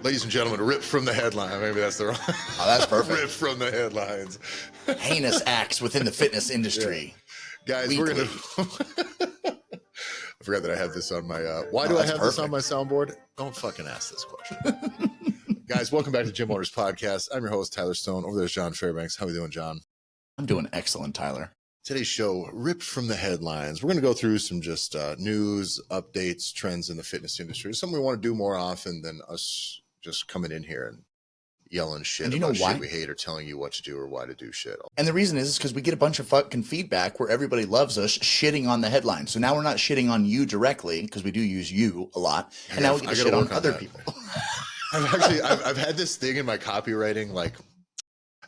Ladies and gentlemen, ripped from the headline. Maybe that's the wrong. Oh, that's perfect. Ripped from the headlines. Heinous acts within the fitness industry. Yeah. Guys, Weekly. we're gonna. I forgot that I have this on my. Why do I that's have this on perfect. my soundboard? Don't fucking ask this question. Guys, welcome back to Gym Owners Podcast. I'm your host, Tyler Stone. Over there's John Fairbanks. How are we doing, John? I'm doing excellent, Tyler. Today's show, ripped from the headlines. We're going to go through some just news, updates, trends in the fitness industry. It's something we want to do more often than us just coming in here and yelling shit And you about know why? shit we hate or telling you what to do or why to do shit. And the reason is because we get a bunch of fucking feedback where everybody loves us shitting on the headline. So now we're not shitting on you directly because we do use you a lot. And now we get to shit on other people. I've had this thing in my copywriting, like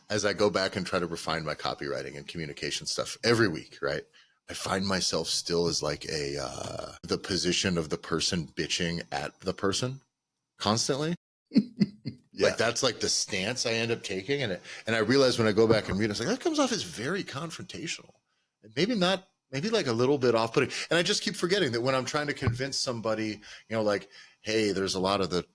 as I go back and try to refine my copywriting and communication stuff every week, right? I find myself still as like the position of the person bitching at the person constantly. Yeah. Like that's like the stance I end up taking. And I realize when I go back and read, it's like, that comes off as very confrontational and maybe like a little bit off-putting. And I just keep forgetting that when I'm trying to convince somebody, like, hey, there's a lot of the,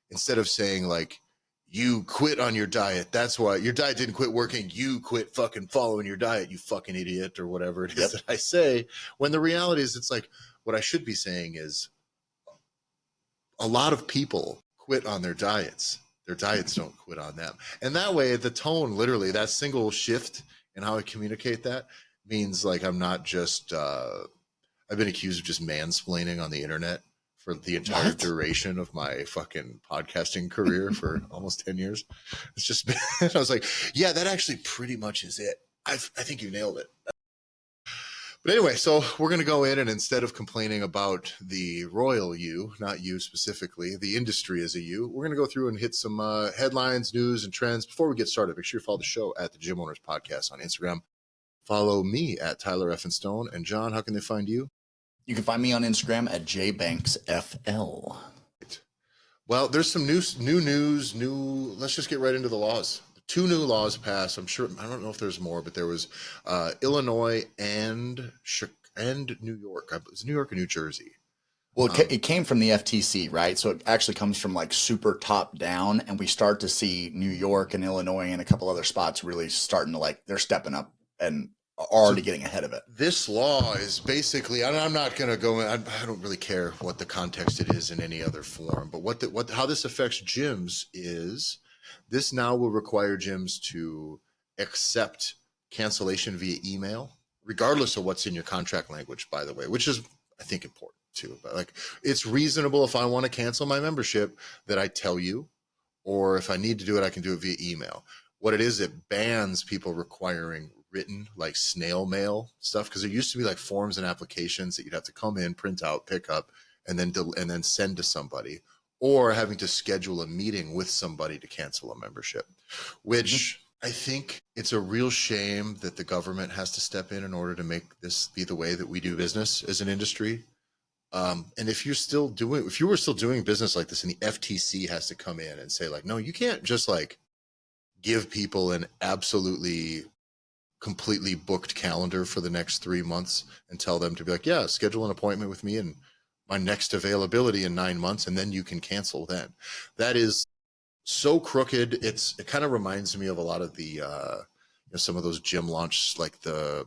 instead of saying like, you quit on your diet, that's why your diet didn't quit working, you quit fucking following your diet, you fucking idiot, or whatever it is that I say, when the reality is it's like what I should be saying is a lot of people quit on their diets don't quit on them. And that way the tone, literally that single shift in how I communicate that means like I'm not just I've been accused of just mansplaining on the internet for the entire duration of my fucking podcasting career for almost 10 years. It's just been, I was like, yeah, that actually pretty much is it. I think you nailed it. But anyway, so we're going to go in and instead of complaining about the royal you, not you specifically, the industry as a you, we're going to go through and hit some headlines, news, and trends. Before we get started, make sure you follow the show at the Gym Owners Podcast on Instagram. Follow me at Tyler F. Stone. And John, how can they find you? You can find me on Instagram at jbanksfl. Well, there's some new news. Let's just get right into the laws. 2 new laws passed. I'm sure, I don't know if there's more, but there was Illinois and New York. It was New York and New Jersey. Well, it came from the FTC, right? So it actually comes from like super top down, and we start to see New York and Illinois and a couple other spots really starting to like, they're stepping up and are already getting ahead of it. This law is basically, I'm not going to go in, I don't really care what the context it is in any other form, but how this affects gyms is this now will require gyms to accept cancellation via email, regardless of what's in your contract language, by the way, which is, I think, important too. But like, it's reasonable if I want to cancel my membership that I tell you, or if I need to do it, I can do it via email. What it is, it bans people requiring written like snail mail stuff, because there used to be like forms and applications that you'd have to come in, print out, pick up, and then send to somebody, or having to schedule a meeting with somebody to cancel a membership, which I think it's a real shame that the government has to step in order to make this be the way that we do business as an industry. And if you were still doing business like this, and the FTC has to come in and say like, no, you can't just like give people an absolutely completely booked calendar for the next 3 months and tell them to be like, yeah, schedule an appointment with me and my next availability in 9 months, and then you can cancel then. That is so crooked. It kind of reminds me of a lot of the some of those gym launch, like the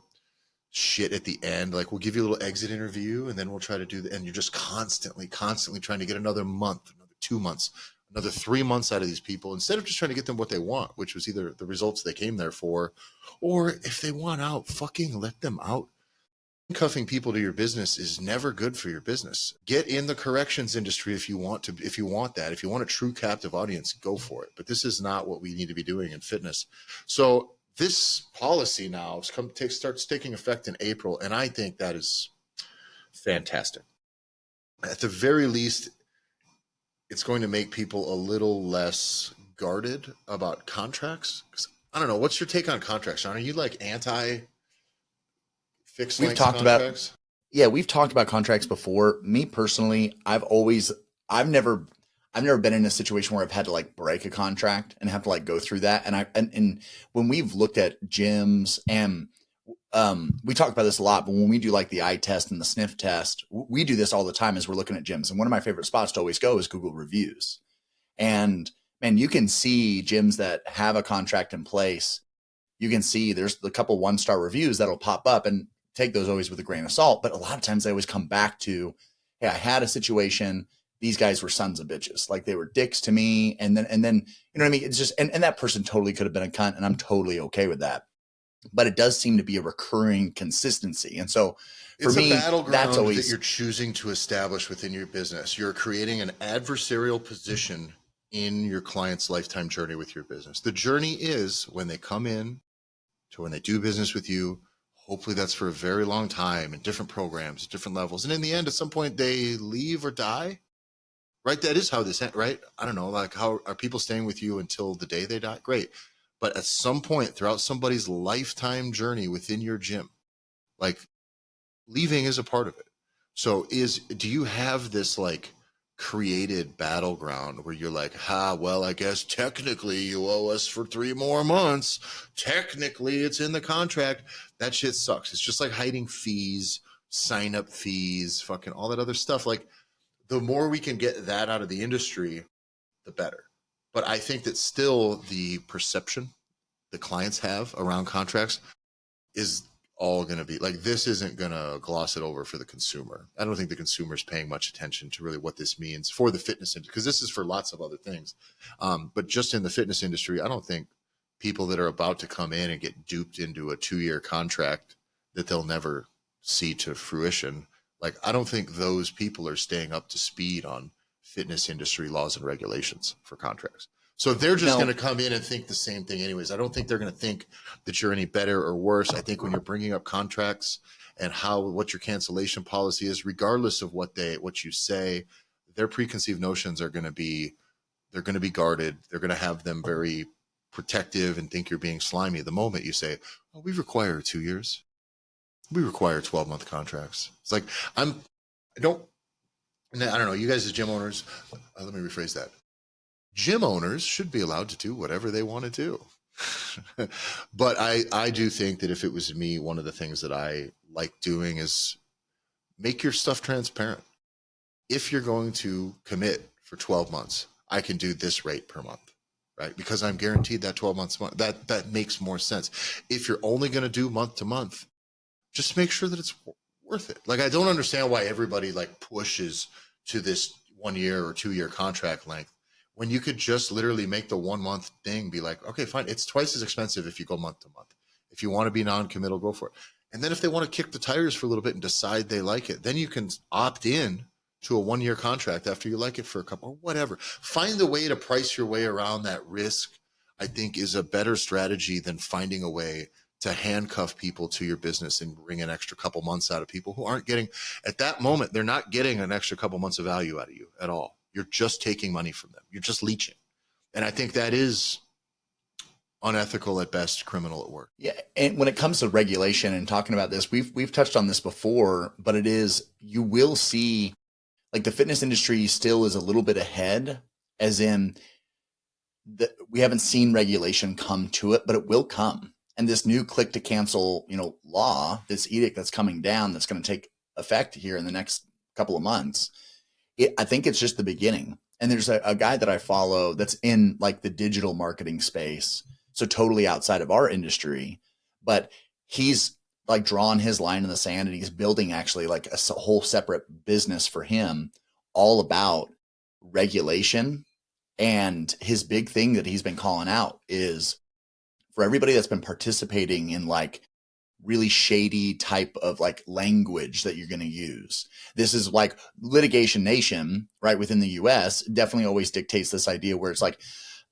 shit at the end, like we'll give you a little exit interview and then we'll try to do and you're just constantly trying to get another month, another 2 months, another 3 months out of these people, instead of just trying to get them what they want, which was either the results they came there for, or if they want out, fucking let them out. Cuffing people to your business is never good for your business. Get in the corrections industry if you want that. If you want a true captive audience, go for it. But this is not what we need to be doing in fitness. So this policy now starts taking effect in April, and I think that is fantastic. At the very least, it's going to make people a little less guarded about contracts. I don't know. What's your take on contracts, Sean? Are you like anti fixed length contracts? We've talked about contracts before. Me personally, I've never been in a situation where I've had to like break a contract and have to like go through that. And when we've looked at gyms and we talk about this a lot, but when we do like the eye test and the sniff test, we do this all the time as we're looking at gyms. And one of my favorite spots to always go is Google reviews. And man, you can see gyms that have a contract in place. You can see there's a couple 1-star reviews that'll pop up, and take those always with a grain of salt. But a lot of times they always come back to, hey, I had a situation. These guys were sons of bitches. Like, they were dicks to me. And then, you know what I mean? It's just, and that person totally could have been a cunt, and I'm totally okay with that. But it does seem to be a recurring consistency. And so for it's me, a battleground that's always that you're choosing to establish within your business. You're creating an adversarial position in your client's lifetime journey with your business. The journey is when they come in to when they do business with you. Hopefully that's for a very long time in different programs, different levels. And in the end, at some point they leave or die, right? That is how this, right? I don't know, like, how are people staying with you until the day they die? Great. But at some point throughout somebody's lifetime journey within your gym, like, leaving is a part of it. So do you have this like created battleground where you're like, well, I guess technically you owe us for 3 more months. Technically it's in the contract. That shit sucks. It's just like hiding fees, sign up fees, fucking all that other stuff. Like, the more we can get that out of the industry, the better. But I think that still the perception the clients have around contracts is all going to be like, this isn't going to gloss it over for the consumer. I don't think the consumer is paying much attention to really what this means for the fitness industry, because this is for lots of other things. But just in the fitness industry, I don't think people that are about to come in and get duped into a 2-year contract that they'll never see to fruition, like, I don't think those people are staying up to speed on fitness industry laws and regulations for contracts. So they're just going to come in and think the same thing anyways. I don't think they're going to think that you're any better or worse. I think when you're bringing up contracts and what your cancellation policy is, regardless of what you say, their preconceived notions are going to be, they're going to be guarded. They're going to have them very protective and think you're being slimy. The moment you say, oh, we require 2 years, we require 12-month contracts. It's like, I don't know. You guys as gym owners, let me rephrase that. Gym owners should be allowed to do whatever they want to do. But I do think that if it was me, one of the things that I like doing is make your stuff transparent. If you're going to commit for 12 months, I can do this rate per month, right? Because I'm guaranteed that 12 months, that makes more sense. If you're only going to do month to month, just make sure that it's worth it. Like, I don't understand why everybody like pushes to this 1 year or 2 year contract length, when you could just literally make the 1 month thing be like, okay, fine. It's twice as expensive if you go month to month. If you want to be non-committal, go for it. And then if they want to kick the tires for a little bit and decide they like it, then you can opt in to a 1 year contract after you like it for a couple or whatever. Find a way to price your way around that risk, I think, is a better strategy than finding a way to handcuff people to your business and bring an extra couple months out of people who aren't getting, at that moment, they're not getting an extra couple months of value out of you at all. You're just taking money from them. You're just leeching. And I think that is unethical at best, criminal at worst. Yeah. And when it comes to regulation and talking about this, we've touched on this before, but it is, you will see, like, the fitness industry still is a little bit ahead, as in we haven't seen regulation come to it, but it will come. And this new click to cancel, law, this edict that's coming down, that's going to take effect here in the next couple of months, I think it's just the beginning. And there's a guy that I follow that's in like the digital marketing space, so totally outside of our industry, but he's like drawn his line in the sand, and he's building actually like a whole separate business for him, all about regulation. And his big thing that he's been calling out is, for everybody that's been participating in like really shady type of like language that you're going to use. This is like litigation nation, right? Within the US definitely always dictates this idea where it's like,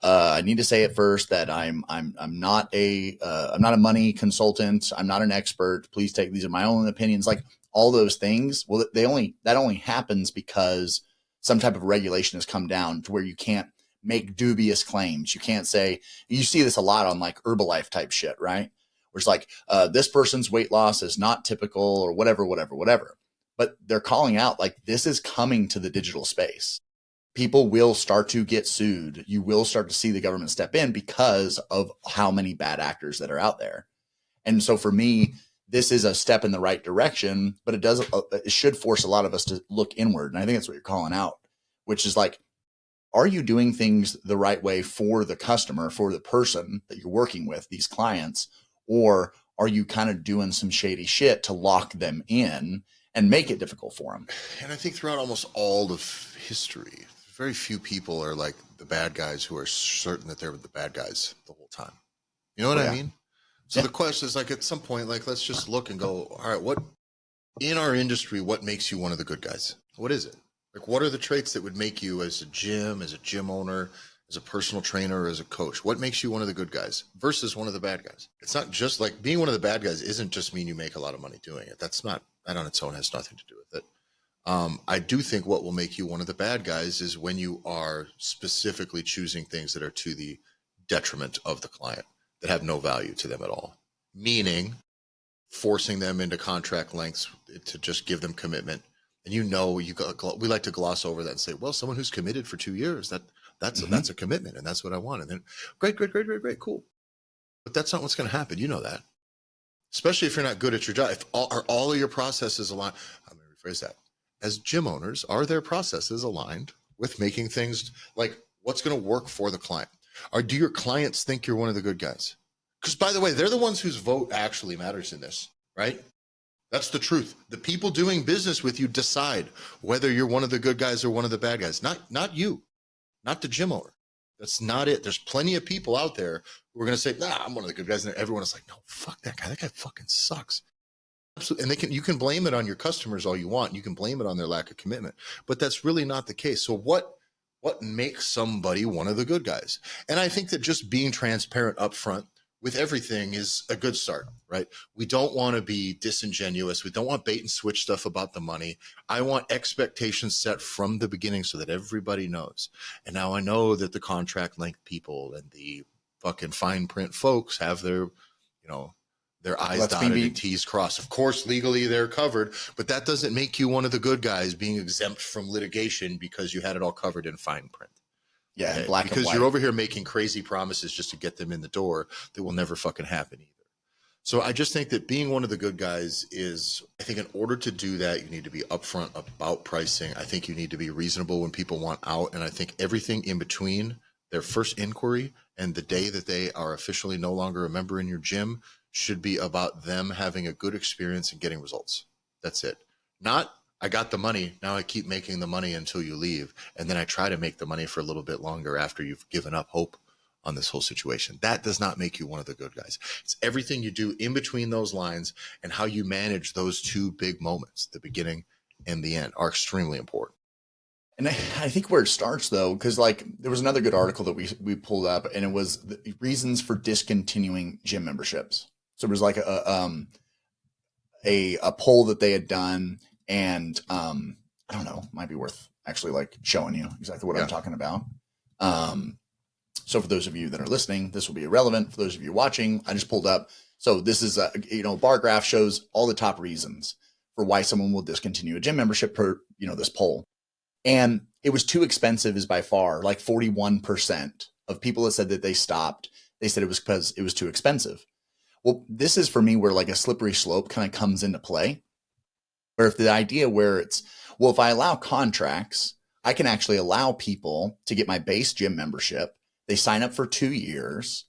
I need to say it first that I'm not a money consultant. I'm not an expert. Please take, these are my own opinions, like all those things. Well, that only happens because some type of regulation has come down to where you can't make dubious claims. You can't say, you see this a lot on like Herbalife type shit, right? Where it's like, this person's weight loss is not typical or whatever. But they're calling out like, this is coming to the digital space. People will start to get sued. You will start to see the government step in because of how many bad actors that are out there. And so for me, this is a step in the right direction, but it should force a lot of us to look inward. And I think that's what you're calling out, which is like, are you doing things the right way for the customer, for the person that you're working with, these clients, or are you kind of doing some shady shit to lock them in and make it difficult for them? And I think throughout almost all of history, very few people are like the bad guys who are certain that they're the bad guys the whole time. You know what I mean? So the question is, like, at some point, like, let's just look and go, all right, what in our industry, what makes you one of the good guys? What is it? Like, what are the traits that would make you as a gym owner, as a personal trainer, or as a coach? What makes you one of the good guys versus one of the bad guys? It's not just like being one of the bad guys isn't just mean you make a lot of money doing it. That's not, that on its own has nothing to do with it. I do think what will make you one of the bad guys is when you are specifically choosing things that are to the detriment of the client, that have no value to them at all. Meaning forcing them into contract lengths to just give them commitment. And we like to gloss over that and say, well, someone who's committed for 2 years, that's a commitment, and that's what I want. And then great, cool. But that's not what's going to happen. You know that. Especially if you're not good at your job. If all of your processes aligned, I'm going to rephrase that. As gym owners, are their processes aligned with making things like what's going to work for the client? Or do your clients think you're one of the good guys? Because, by the way, they're the ones whose vote actually matters in this, right? That's the truth. The people doing business with you decide whether you're one of the good guys or one of the bad guys. Not you, not the gym owner. That's not it. There's plenty of people out there who are going to say, nah, I'm one of the good guys. And everyone is like, no, fuck that guy. That guy fucking sucks. Absolutely. And you can blame it on your customers all you want. You can blame it on their lack of commitment, but that's really not the case. So what makes somebody one of the good guys? And I think that just being transparent up front with everything is a good start, right? We don't want to be disingenuous. We don't want bait and switch stuff about the money. I want expectations set from the beginning so that everybody knows. And now I know that the contract length people and the fucking fine print folks have their I's dotted and T's crossed. Of course, legally they're covered, but that doesn't make you one of the good guys being exempt from litigation because you had it all covered in fine print. Yeah, Okay? black and white. Because you're over here making crazy promises just to get them in the door that will never fucking happen either. So I just think that being one of the good guys is, I think in order to do that, you need to be upfront about pricing. I think you need to be reasonable when people want out. And I think everything in between their first inquiry and the day that they are officially no longer a member in your gym should be about them having a good experience and getting results. That's it. Not, I got the money, now I keep making the money until you leave. And then I try to make the money for a little bit longer after you've given up hope on this whole situation. That does not make you one of the good guys. It's everything you do in between those lines, and how you manage those two big moments, the beginning and the end, are extremely important. And I think where it starts, though, because like there was another good article that we pulled up, and it was the reasons for discontinuing gym memberships. So it was like a poll that they had done, and I don't know, might be worth actually like showing you exactly what I'm talking about. So for those of you that are listening, this will be irrelevant. For those of you watching, I just pulled up. So this is a bar graph shows all the top reasons for why someone will discontinue a gym membership per this poll. And it was too expensive is by far, like 41% of people that said that they stopped. They said it was because it was too expensive. Well, this is for me where like a slippery slope kind of comes into play. Where if the idea where it's, well, if I allow contracts, I can actually allow people to get my base gym membership. They sign up for 2 years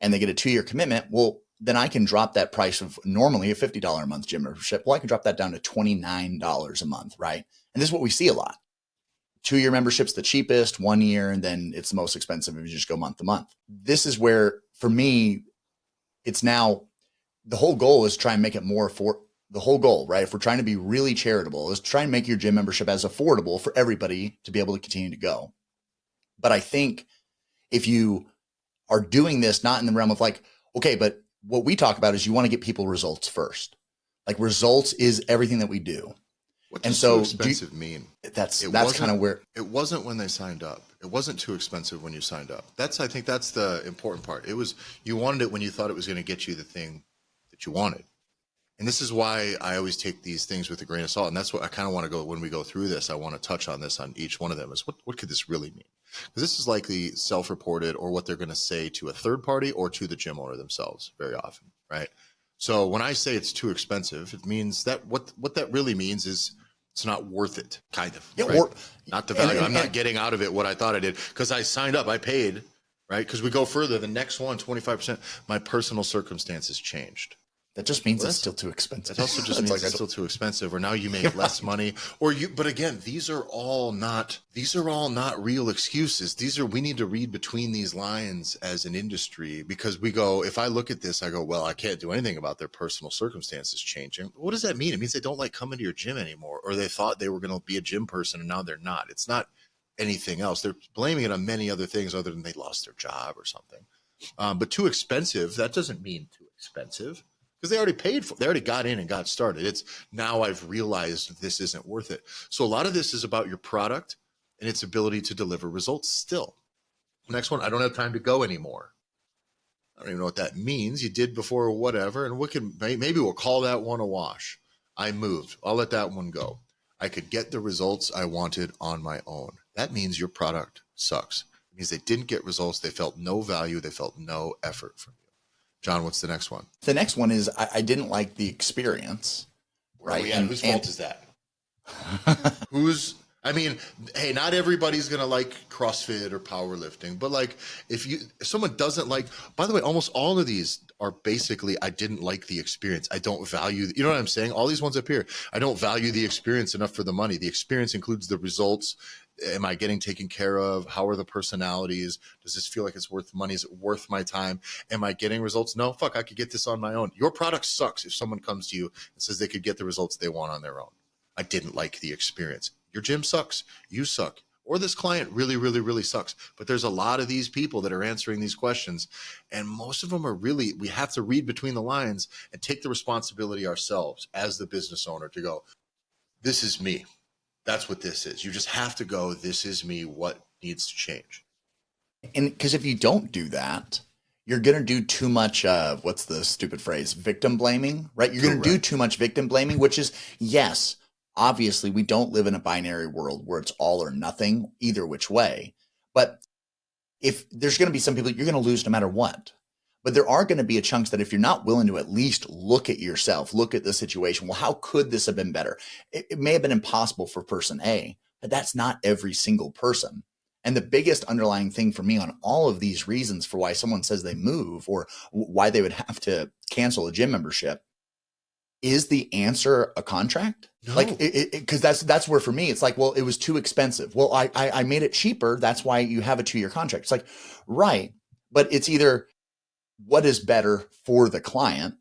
and they get a 2-year commitment. Well, then I can drop that price of normally a $50 a month gym membership. Well, I can drop that down to $29 a month, right? And this is what we see a lot. 2-year membership's the cheapest, 1 year, and then it's the most expensive if you just go month to month. This is where, for me, it's now the whole goal is try and make it more the whole goal, right? If we're trying to be really charitable, is try and make your gym membership as affordable for everybody to be able to continue to go. But I think if you are doing this not in the realm of like, okay, but what we talk about is you want to get people results first. Like results is everything that we do. What does too expensive mean? That's kind of where it wasn't when they signed up. It wasn't too expensive when you signed up. I think that's the important part. It was, you wanted it when you thought it was going to get you the thing that you wanted. And this is why I always take these things with a grain of salt. And that's what I kind of want to go, when we go through this, I want to touch on this on each one of them, is what could this really mean? Because this is likely self-reported, or what they're going to say to a third party or to the gym owner themselves very often, right? So when I say it's too expensive, it means that what that really means is It's not worth it, kind of. Yeah, right? or Not the value. I'm not and getting out of it what I thought I did because I signed up, I paid, right? Because we go further. The next one, 25%. My personal circumstances changed. that just means Well, it's still too expensive. That also just It's means like, it's still too expensive, or now you make less money, or you. But again, these are all not real excuses. We need to read between these lines as an industry because we go. If I look at this, I go, well, I can't do anything about their personal circumstances changing. What does that mean? It means they don't like coming to your gym anymore, or they thought they were going to be a gym person and now they're not. It's not anything else. They're blaming it on many other things other than they lost their job or something. But too expensive. That doesn't mean too expensive. Because they already paid for it. They already got in and got started. It's now I've realized this isn't worth it. So a lot of this is about your product and its ability to deliver results still. Next one, I don't have time to go anymore. I don't even know what that means. You did before or whatever. And maybe we'll call that one a wash. I moved. I'll let that one go. I could get the results I wanted on my own. That means your product sucks. It means they didn't get results. They felt no value. They felt no effort from you. John, what's the next one? the next one is I didn't like the experience. Right. And whose fault is that? Hey, not everybody's going to like CrossFit or powerlifting, but like if someone doesn't like, by the way, almost all of these are basically, I didn't like the experience. I don't value, you know what I'm saying? All these ones up here, I don't value the experience enough for the money. The experience includes the results. Am I getting taken care of? How are the personalities? Does this feel like it's worth money? Is it worth my time? Am I getting results? No, fuck, I could get this on my own. Your product sucks if someone comes to you and says they could get the results they want on their own. I didn't like the experience. Your gym sucks. You suck. Or this client really, really, really sucks. But there's a lot of these people that are answering these questions. And most of them are really, we have to read between the lines and take the responsibility ourselves as the business owner to go, this is me. That's what this is. You just have to go, this is me. What needs to change? And because if you don't do that, you're going to do too much, what's the stupid phrase? Victim blaming, right? You're going to do too much victim blaming, which is, yes, obviously we don't live in a binary world where it's all or nothing either which way. But if there's going to be some people you're going to lose no matter what. But there are going to be a chunks that if you're not willing to at least look at yourself, look at the situation, well, how could this have been better? It may have been impossible for person A, but that's not every single person. And the biggest underlying thing for me on all of these reasons for why someone says they move or why they would have to cancel a gym membership, is the answer a contract? No. Like, because that's where for me, it's like, well, it was too expensive. Well, I made it cheaper. That's why you have a 2-year contract. It's like, right. But it's either what is better for the client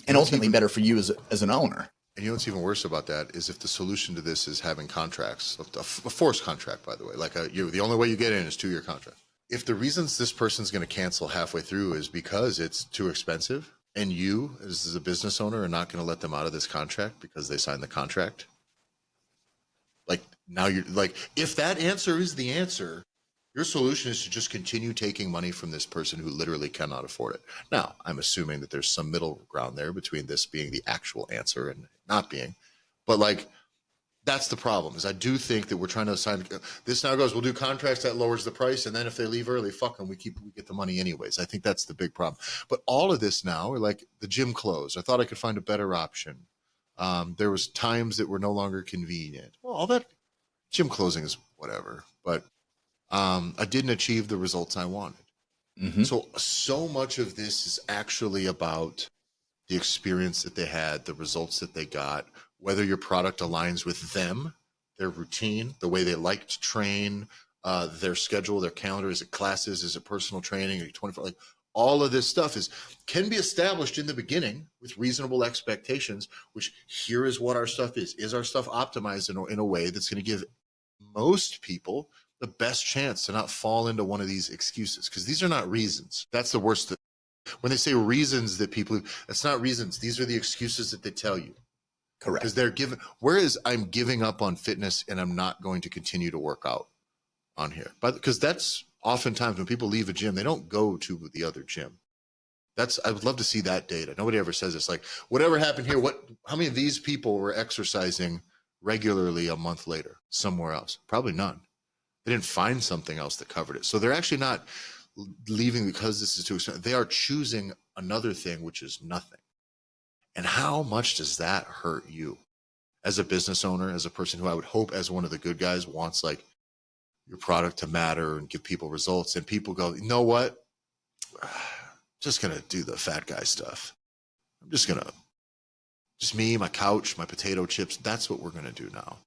and ultimately better for you as an owner. And you know what's even worse about that is if the solution to this is having contracts, a forced contract, by the way, like the only way you get in is 2-year contract. If the reasons this person's going to cancel halfway through is because it's too expensive and you as a business owner are not going to let them out of this contract because they signed the contract, like now you're like, if that answer is the answer, your solution is to just continue taking money from this person who literally cannot afford it. Now, I'm assuming that there's some middle ground there between this being the actual answer and not being. But like, that's the problem, is I do think that we're trying to assign this now goes, we'll do contracts that lowers the price. And then if they leave early, fuck them. We get the money anyways. I think that's the big problem. But all of this now are like the gym closed. I thought I could find a better option. There was times that were no longer convenient. Well, all that gym closing is whatever, but I didn't achieve the results I wanted. Mm-hmm. So much of this is actually about the experience that they had, the results that they got, whether your product aligns with them, their routine, the way they like to train, their schedule, their calendar. Is it classes? Is it personal training? Are you 24? Like all of this stuff can be established in the beginning with reasonable expectations, which here is what our stuff is. Is our stuff optimized in a way that's going to give most people the best chance to not fall into one of these excuses? Because these are not reasons. That's the worst. When they say reasons that people, that's not reasons. These are the excuses that they tell you. Correct. Because they're given, whereas I'm giving up on fitness and I'm not going to continue to work out on here. But because that's oftentimes when people leave a gym, they don't go to the other gym. I would love to see that data. Nobody ever says this. Like, whatever happened here, how many of these people were exercising regularly a month later somewhere else? Probably none. They didn't find something else that covered it. So they're actually not leaving because this is too expensive. They are choosing another thing, which is nothing. And how much does that hurt you? as a business owner, as a person who I would hope as one of the good guys wants like your product to matter and give people results, and people go, you know what? I'm just going to do the fat guy stuff. I'm just going to, just me, my couch, my potato chips. That's what we're going to do now.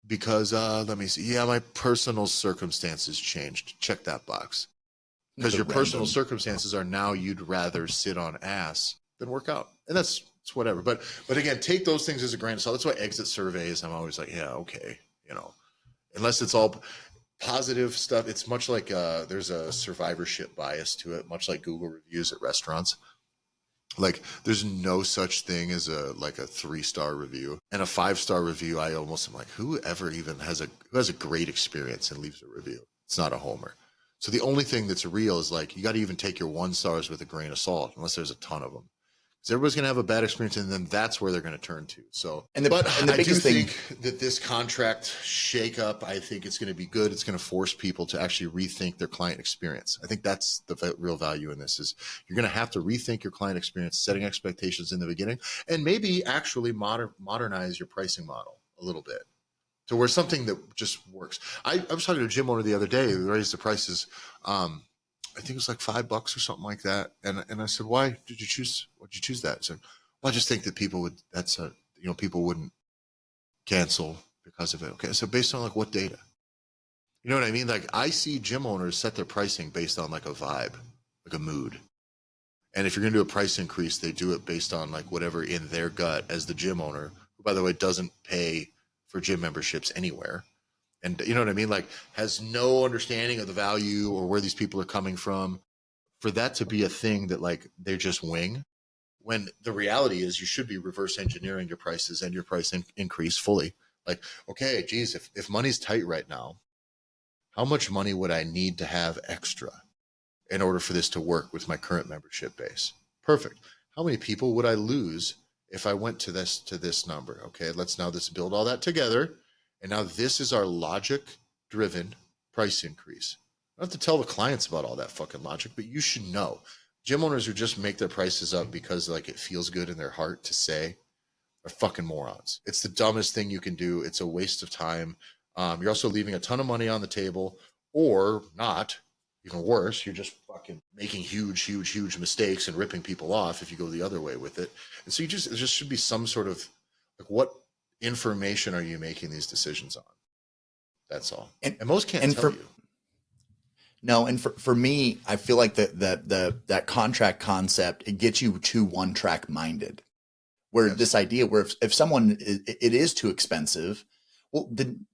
Because let me see. Yeah, my personal circumstances changed. Check that box. Because your personal circumstances are now you'd rather sit on ass than work out. And that's it's whatever. But again, take those things as a grain of salt. That's why exit surveys, I'm always like, yeah, okay. You know, unless it's all positive stuff. It's much like there's a survivorship bias to it, much like Google reviews at restaurants. Like there's no such thing as a 3-star review and a 5-star review. I almost am like, whoever even has a great experience and leaves a review. It's not a homer. So the only thing that's real is like, you got to even take your 1 stars with a grain of salt, unless there's a ton of them. Because everybody's going to have a bad experience, and then that's where they're going to turn to. So, I do think that this contract shakeup, I think it's going to be good. It's going to force people to actually rethink their client experience. I think that's the real value in this is you're going to have to rethink your client experience, setting expectations in the beginning, and maybe actually modernize your pricing model a little bit to where something that just works. I was talking to a gym owner the other day who raised the prices. I think it was like $5 or something like that. And I said, why'd you choose that? He said, well, I just think that people wouldn't cancel because of it. Okay. So based on like what data? You know what I mean? Like I see gym owners set their pricing based on like a vibe, like a mood. And if you're going to do a price increase, they do it based on like whatever in their gut as the gym owner, who by the way, doesn't pay for gym memberships anywhere. And you know what I mean? Like has no understanding of the value or where these people are coming from, for that to be a thing that like they just wing, when the reality is you should be reverse engineering your prices and your price increase fully. Like, okay, geez, if money's tight right now, how much money would I need to have extra in order for this to work with my current membership base? Perfect. How many people would I lose if I went to this number? Okay, let's build all that together. And now this is our logic-driven price increase. I don't have to tell the clients about all that fucking logic, but you should know. Gym owners who just make their prices up because like it feels good in their heart to say are fucking morons. It's the dumbest thing you can do. It's a waste of time. You're also leaving a ton of money on the table, or not. Even worse, you're just fucking making huge mistakes and ripping people off if you go the other way with it. And so it just should be some sort of like, what information are you making these decisions on? That's all. And most can't tell you. No, and for me, I feel like that contract concept, it gets you too one-track minded. Where this idea where if someone it is too expensive, well, then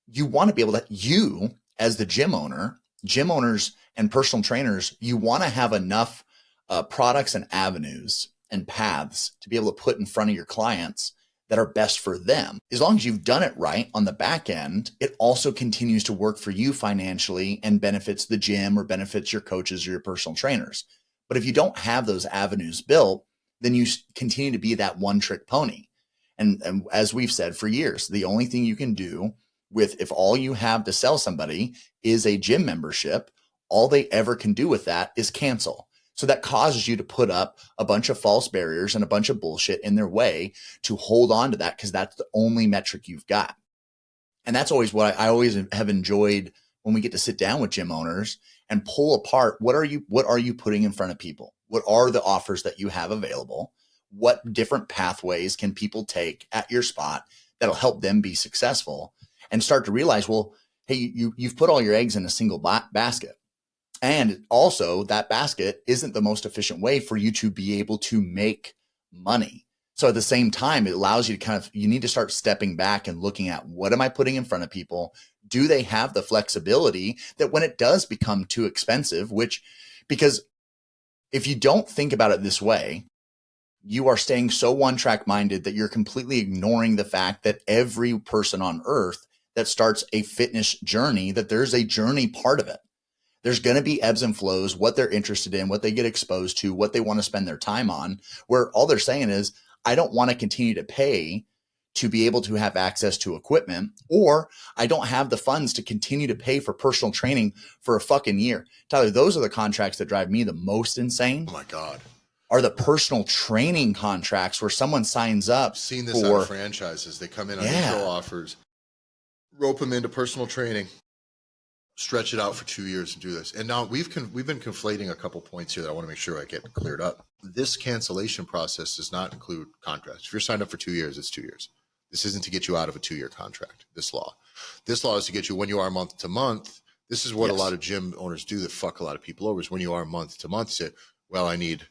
you want to be able to, you as the gym owners and personal trainers, you want to have enough products and avenues and paths to be able to put in front of your clients that are best for them. As long as you've done it right on the back end, it also continues to work for you financially and benefits the gym or benefits your coaches or your personal trainers. But if you don't have those avenues built, then you continue to be that one-trick pony. And as we've said for years, the only thing you can do if all you have to sell somebody is a gym membership, all they ever can do with that is cancel. So that causes you to put up a bunch of false barriers and a bunch of bullshit in their way to hold on to that, because that's the only metric you've got. And that's always what I always have enjoyed when we get to sit down with gym owners and pull apart what are you putting in front of people? What are the offers that you have available? What different pathways can people take at your spot that'll help them be successful? And start to realize, well, hey, you've put all your eggs in a single basket. And also that basket isn't the most efficient way for you to be able to make money. So at the same time, it allows you to you need to start stepping back and looking at, what am I putting in front of people? Do they have the flexibility that when it does become too expensive, because if you don't think about it this way, you are staying so one-track minded that you're completely ignoring the fact that every person on earth that starts a fitness journey, that there's a journey part of it. There's going to be ebbs and flows, what they're interested in, what they get exposed to, what they want to spend their time on, where all they're saying is, I don't want to continue to pay to be able to have access to equipment, or I don't have the funds to continue to pay for personal training for a fucking year. Tyler, those are the contracts that drive me the most insane. Oh my God. are the personal training contracts where someone signs up I've seen this on franchises. They come in on intro offers, rope them into personal training, stretch it out for 2 years and do this. And now we've been conflating a couple points here that I want to make sure I get cleared up. This cancellation process does not include contracts. If you're signed up for 2 years, it's 2 years. This isn't to get you out of a 2-year contract. This law is to get you when you are month to month. This is what a lot of gym owners do that fuck a lot of people over, is when you are month to month, say, well, I need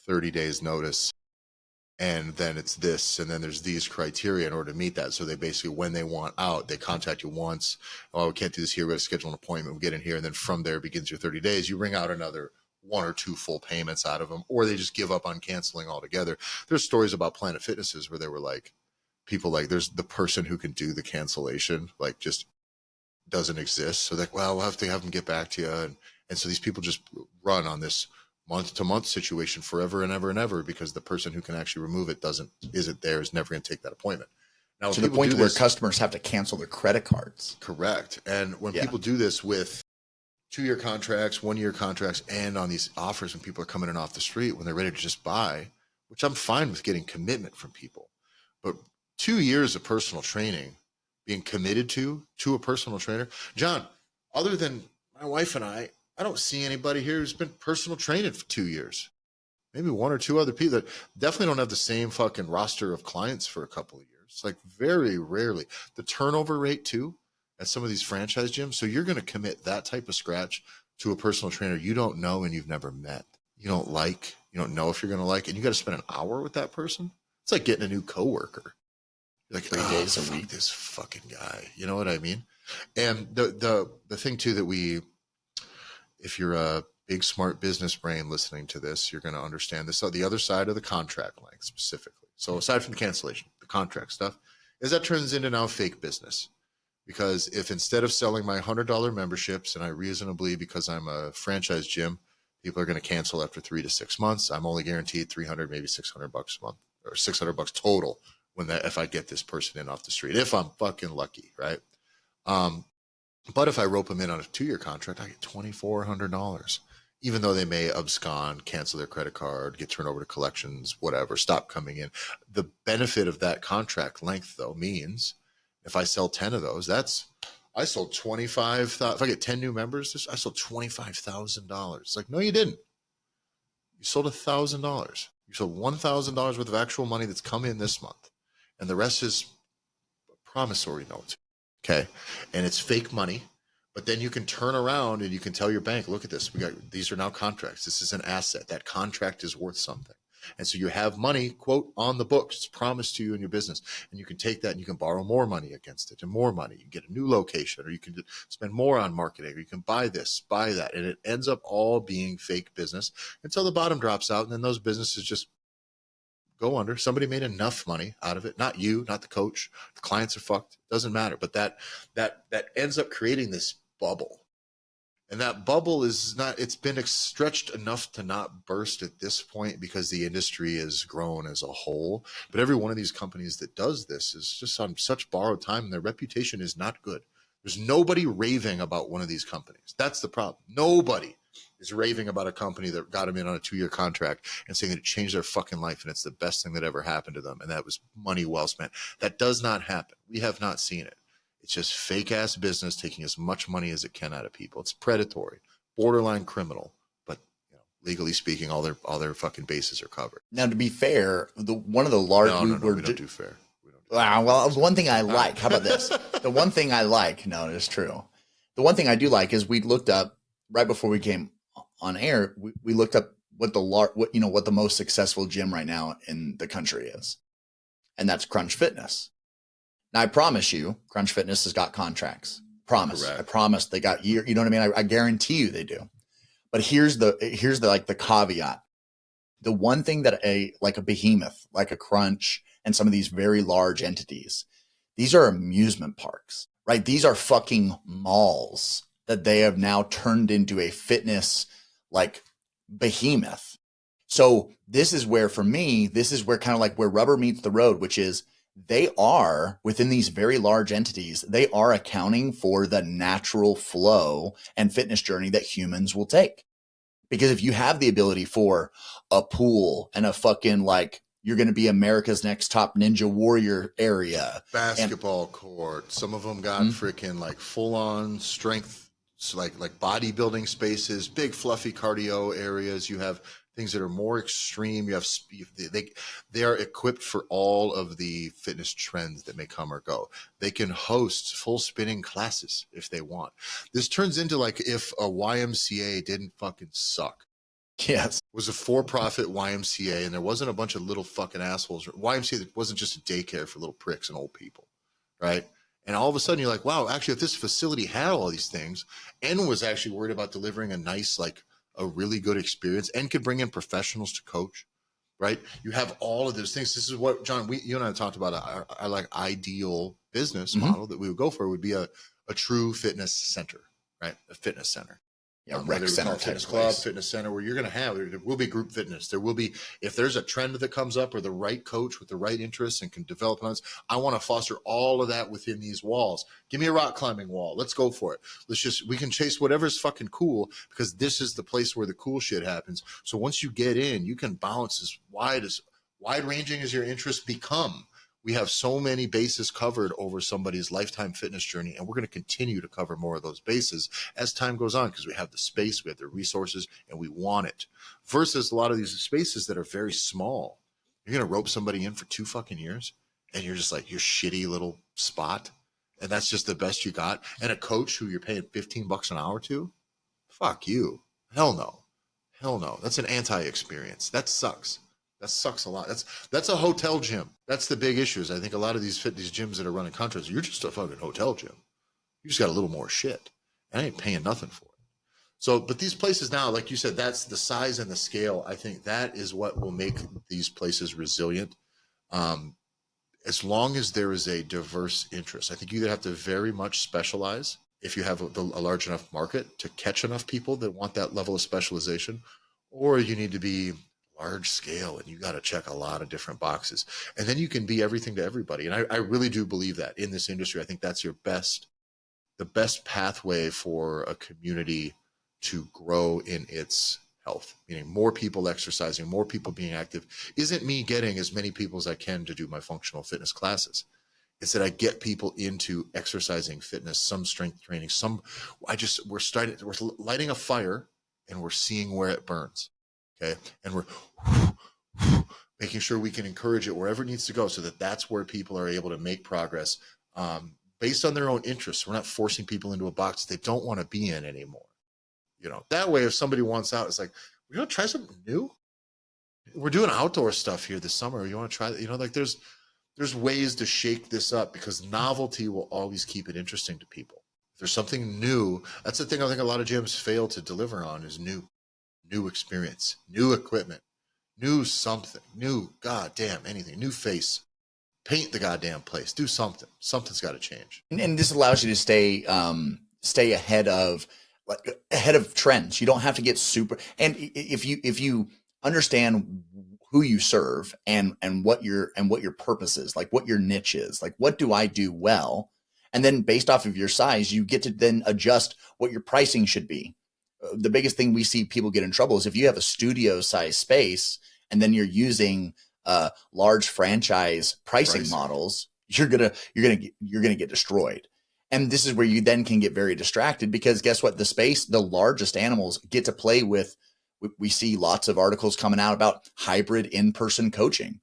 30 days notice. And then it's this, and then there's these criteria in order to meet that. So they basically, when they want out, they contact you once. Oh, we can't do this here. We got to schedule an appointment. We get in here. And then from there begins your 30 days. You ring out another 1 or 2 full payments out of them, or they just give up on canceling altogether. There's stories about Planet Fitnesses where they were like, people like, there's the person who can do the cancellation, like just doesn't exist. So like, well, we'll have to have them get back to you. And so these people just run on this month to month situation forever and ever and ever, because the person who can actually remove it isn't there, is never going to take that appointment. Now, to the point where customers have to cancel their credit cards. Correct. And when people do this with 2-year contracts, 1-year contracts, and on these offers, when people are coming in off the street, when they're ready to just buy, which I'm fine with getting commitment from people, but 2 years of personal training, being committed to a personal trainer, John, other than my wife and I don't see anybody here who's been personal training for 2 years. Maybe 1 or 2 other people that definitely don't have the same fucking roster of clients for a couple of years. Like very rarely. The turnover rate too at some of these franchise gyms. So you're going to commit that type of scratch to a personal trainer you don't know and you've never met. You don't know if you're going to like, and you got to spend an hour with that person. It's like getting a new coworker. You're like 3 days a week. This fucking guy. You know what I mean? And the thing too that if you're a big, smart business brain listening to this, you're going to understand this. So the other side of the contract length specifically. So aside from the cancellation, the contract stuff, is that turns into now fake business. Because if instead of selling my $100 memberships, and I reasonably, because I'm a franchise gym, people are going to cancel after 3 to 6 months, I'm only guaranteed $300, maybe $600 a month, or $600 total if I get this person in off the street, if I'm fucking lucky, right? But if I rope them in on a 2-year contract, I get $2,400, even though they may abscond, cancel their credit card, get turned over to collections, whatever, stop coming in. The benefit of that contract length, though, means if I sell 10 of those, I sold 25,000. If I get 10 new members, I sold $25,000. It's like, no, you didn't. You sold $1,000. You sold $1,000 worth of actual money that's come in this month, and the rest is a promissory note. Okay. And it's fake money, but then you can turn around and you can tell your bank, look at this. These are now contracts. This is an asset. That contract is worth something. And so you have money, quote, on the books. It's promised to you in your business. And you can take that and you can borrow more money against it and more money. You can get a new location, or you can spend more on marketing, or you can buy this, buy that. And it ends up all being fake business until the bottom drops out. And then those businesses just go under. Somebody made enough money out of it. Not you, not the coach. The clients are fucked. It doesn't matter. But that ends up creating this bubble. And that bubble it's been stretched enough to not burst at this point because the industry has grown as a whole. But every one of these companies that does this is just on such borrowed time, and their reputation is not good. There's nobody raving about one of these companies. That's the problem. Nobody is raving about a company that got them in on a 2-year contract and saying that it changed their fucking life and it's the best thing that ever happened to them. And that was money well spent. That does not happen. We have not seen it. It's just fake ass business taking as much money as it can out of people. It's predatory, borderline criminal, but legally speaking, all their fucking bases are covered. Now, to be fair, one of the large we don't do fair. Well, the one thing I like, how about this? The one thing I like, no, it's true. The one thing I do like is we looked up right before we came on air. We looked up what the most successful gym right now in the country is, and that's Crunch Fitness. Now, I promise you, Crunch Fitness has got contracts. Promise. Correct. I promise they got you know what I mean? I guarantee you they do. But here's the the caveat. The one thing that a behemoth, like a Crunch and some of these very large entities, these are amusement parks, right? These are fucking malls that they have now turned into a fitness behemoth. So this is where, for me, kind of like where rubber meets the road, which is they are, within these very large entities, they are accounting for the natural flow and fitness journey that humans will take. Because if you have the ability for a pool and a fucking like, you're going to be America's next top ninja warrior area. And Basketball court. Some of them got freaking like full on strength, so like bodybuilding spaces, big fluffy cardio areas. You have things that are more extreme. You have they are equipped for all of the fitness trends that may come or go. They can host full spinning classes if they want. This turns into like if a YMCA didn't fucking suck. yes, Was a for-profit YMCA, and there wasn't a bunch of little fucking assholes. YMCA that wasn't just a daycare for little pricks and old people, right? And all of a sudden, you're like, wow, actually, if this facility had all these things and was actually worried about delivering a nice, like a really good experience, and could bring in professionals to coach, right? You have all of those things. This is what John, you and I talked about. Our like ideal business model that we would go for would be a true fitness center, right? A fitness center. yeah, Whether rec we center call it type fitness club, place. fitness center, where you're going to have, there will be group fitness. There will be, if there's a trend that comes up or the right coach with the right interests and can develop plans, I want to foster all of that within these walls. Give me a rock climbing wall. Let's go for it. We can chase whatever's fucking cool, because this is the place where the cool shit happens. So once you get in, you can bounce as wide ranging as your interests become. We have so many bases covered over somebody's lifetime fitness journey, and we're going to continue to cover more of those bases as time goes on, because we have the space, we have the resources, and we want it. Versus a lot of these spaces that are very small. You're going to rope somebody in for 2 fucking years, and you're just like your shitty little spot, and that's just the best you got. And a coach who you're paying $15 an hour to, fuck you. Hell no. Hell no. That's an anti-experience. That sucks. That sucks a lot. That's a hotel gym. That's the big issue. Is I think a lot of these gyms that are running contracts, you're just a fucking hotel gym. You just got a little more shit. And I ain't paying nothing for it. So, but these places now, like you said, that's the size and the scale. I think that is what will make these places resilient. As long as there is a diverse interest, I think you either have to very much specialize if you have a large enough market to catch enough people that want that level of specialization, or you need to be large scale and you got to check a lot of different boxes, and then you can be everything to everybody. And I really do believe that in this industry, I think that's the best pathway for a community to grow in its health, meaning more people exercising, more people being active. Isn't me getting as many people as I can to do my functional fitness classes. It's that I get people into exercising, fitness, some strength training, we're lighting a fire and we're seeing where it burns. Okay. And we're making sure we can encourage it wherever it needs to go, so that that's where people are able to make progress based on their own interests. We're not forcing people into a box that they don't want to be in anymore. That way, if somebody wants out, it's like, we want to try something new. We're doing outdoor stuff here this summer. You want to try that? Like there's ways to shake this up, because novelty will always keep it interesting to people. If there's something new, that's the thing I think a lot of gyms fail to deliver on, is new experience, new equipment, new something, new goddamn anything, new face, paint the goddamn place, do something. Something's got to change. And this allows you to stay ahead of trends. You don't have to get super. And if you understand who you serve and what your purpose is, like what your niche is, like what do I do well, and then based off of your size, you get to then adjust what your pricing should be. The biggest thing we see people get in trouble is if you have a studio size space and then you're using large franchise pricing models, you're gonna get destroyed. And this is where you then can get very distracted, because guess what? The largest animals get to play with. We see lots of articles coming out about hybrid in-person coaching,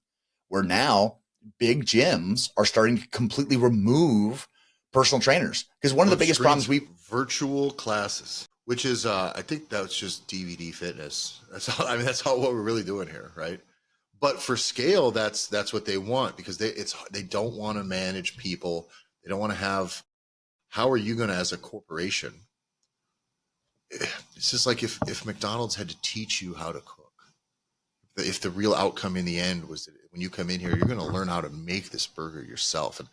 where now big gyms are starting to completely remove personal trainers. Because one of the biggest problems virtual classes, which is I think that's just DVD fitness. That's all what we're really doing here, right? But for scale, that's what they want, because they don't want to manage people. They don't want to have. How are you going to, as a corporation? It's just like if McDonald's had to teach you how to cook. If the real outcome in the end was that when you come in here, you're going to learn how to make this burger yourself. And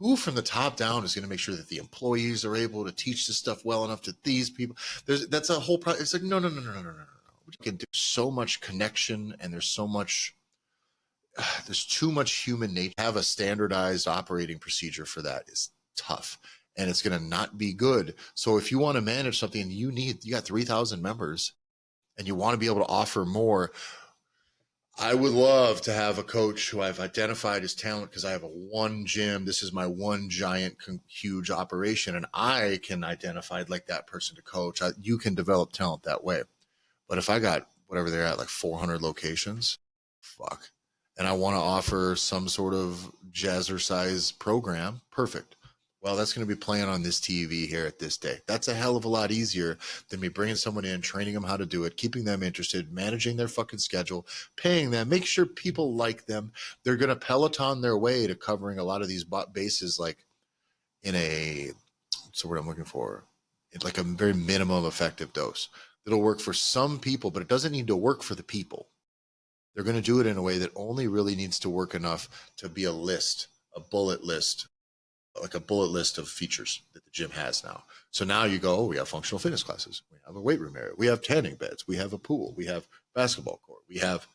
who from the top down is going to make sure that the employees are able to teach this stuff well enough to these people? That's a whole process. It's like, no. We can do so much connection, and there's too much human nature. Have a standardized operating procedure for that is tough, and it's going to not be good. So if you want to manage something and you got 3,000 members, and you want to be able to offer more. I would love to have a coach who I've identified as talent because I have a one gym. This is my one giant, huge operation, and I can identify like that person to coach. You can develop talent that way. But if I got whatever they're at, like 400 locations, fuck, and I want to offer some sort of jazzercise program, perfect. Well, that's going to be playing on this TV here at this day. That's a hell of a lot easier than me bringing someone in, training them how to do it, keeping them interested, managing their fucking schedule, paying them, make sure people like them. They're going to Peloton their way to covering a lot of these bases, like in a, what's the word I'm looking for? It's like a very minimum effective dose. It'll work for some people, but it doesn't need to work for the people. They're going to do it in a way that only really needs to work enough to be a list, a bullet list, like a bullet list of features that the gym has now. So now you go, oh, we have functional fitness classes. We have a weight room area. We have tanning beds. We have a pool. We have basketball court. We have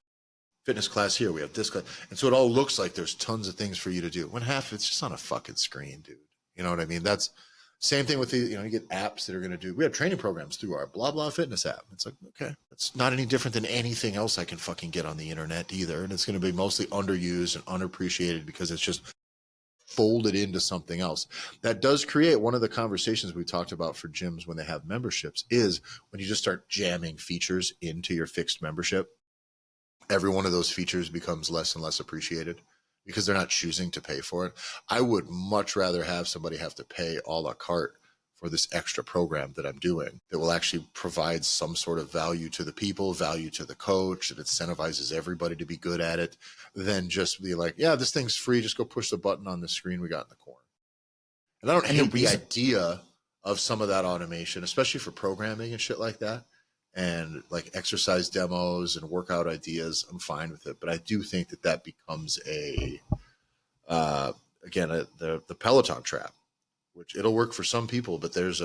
fitness class here. We have this class. And so it all looks like there's tons of things for you to do. When half it's just on a fucking screen, dude. You know what I mean? That's same thing with the, you get apps that are going to do, we have training programs through our blah, blah fitness app. It's like, okay, it's not any different than anything else I can fucking get on the internet either. And it's going to be mostly underused and unappreciated because it's just folded into something else. That does create one of the conversations we talked about for gyms when they have memberships is when you just start jamming features into your fixed membership, every one of those features becomes less and less appreciated because they're not choosing to pay for it. I would much rather have somebody have to pay a la carte for this extra program that I'm doing that will actually provide some sort of value to the people, value to the coach, that incentivizes everybody to be good at it, than just be like, yeah, this thing's free. Just go push the button on the screen we got in the corner. And I don't hate the idea of some of that automation, especially for programming and shit like that. And like exercise demos and workout ideas, I'm fine with it. But I do think that that becomes the Peloton trap, which it'll work for some people, but there's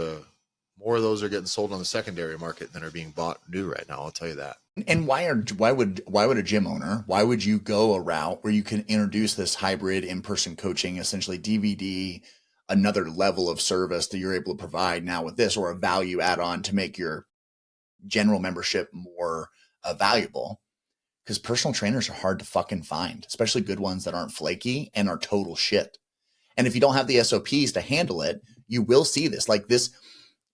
more of those are getting sold on the secondary market than are being bought new right now. I'll tell you that. And why would a gym owner, why would you go a route where you can introduce this hybrid in-person coaching, essentially DVD, another level of service that you're able to provide now with this, or a value add-on to make your general membership more valuable? Because personal trainers are hard to fucking find, especially good ones that aren't flaky and are total shit. And if you don't have the SOPs to handle it, you will see this. Like this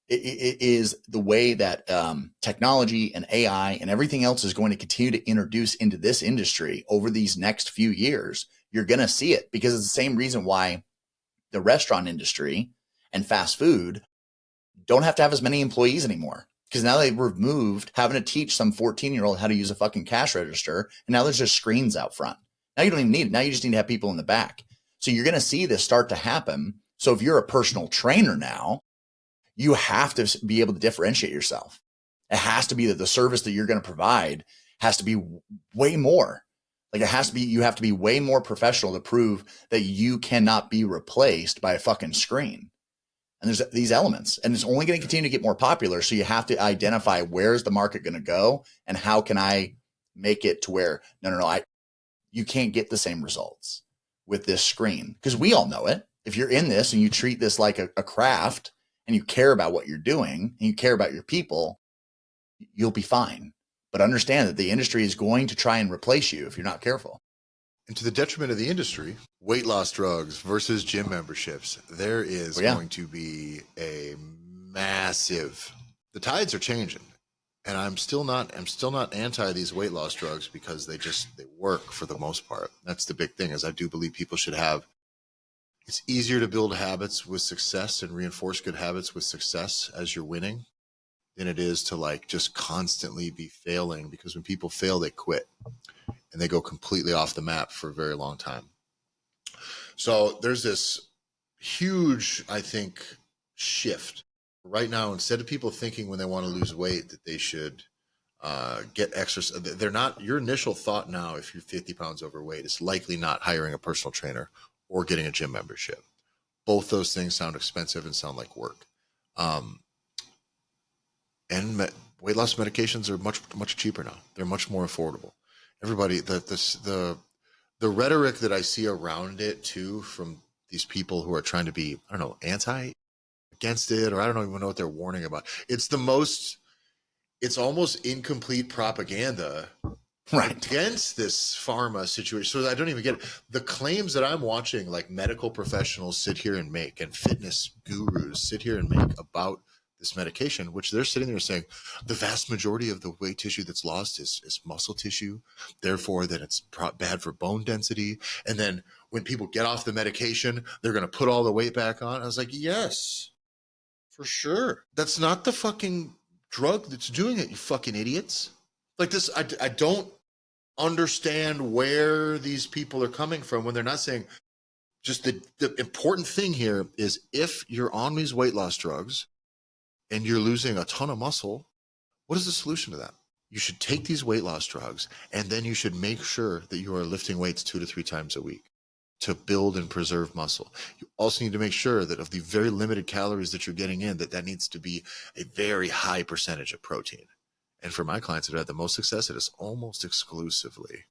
it is the way that technology and AI and everything else is going to continue to introduce into this industry over these next few years. You're going to see it because it's the same reason why the restaurant industry and fast food don't have to have as many employees anymore. Because now they've removed having to teach some 14-year-old how to use a fucking cash register. And now there's just screens out front. Now you don't even need it. Now you just need to have people in the back. So you're going to see this start to happen. So if you're a personal trainer now, you have to be able to differentiate yourself. It has to be that the service that you're going to provide has to be way more. Like it has to be, you have to be way more professional to prove that you cannot be replaced by a fucking screen. And there's these elements, and it's only going to continue to get more popular. So you have to identify where's the market going to go and how can I make it to where, you can't get the same results with this screen. Because we all know it. If you're in this and you treat this like a craft and you care about what you're doing and you care about your people, you'll be fine. But understand that the industry is going to try and replace you if you're not careful. And to the detriment of the industry, weight loss drugs versus gym memberships, there is going to be a massive, the tides are changing. And I'm still not anti these weight loss drugs because they work for the most part. That's the big thing, is I do believe people should have, it's easier to build habits with success and reinforce good habits with success as you're winning than it is to like just constantly be failing, because when people fail, they quit and they go completely off the map for a very long time. So there's this huge, I think, shift right now. Instead of people thinking when they want to lose weight that they should get exercise, they're not, your initial thought now, if you're 50 pounds overweight, is likely not hiring a personal trainer or getting a gym membership. Both those things sound expensive and sound like work. And weight loss medications are much cheaper now. They're much more affordable. Everybody, the rhetoric that I see around it too, from these people who are trying to be, against it, or I don't even know what they're warning about. It's the most it's almost incomplete propaganda Right. against this pharma situation. So I don't even get it. The claims that I'm watching, like medical professionals sit here and make, and fitness gurus sit here and make about this medication, which they're sitting there saying the vast majority of the weight tissue that's lost is muscle tissue, therefore that it's bad for bone density. And then when people get off the medication, they're going to put all the weight back on. I was like, yes, for sure. That's not the fucking drug that's doing it, you fucking idiots. Like this, I don't understand where these people are coming from when they're not saying, just the important thing here is if you're on these weight loss drugs and you're losing a ton of muscle, what is the solution to that? You should take these weight loss drugs, and then you should make sure that you are lifting weights 2 to 3 times a week to build and preserve muscle. You also need to make sure that of the very limited calories that you're getting in, that needs to be a very high percentage of protein. And for my clients that have had the most success, it is almost exclusively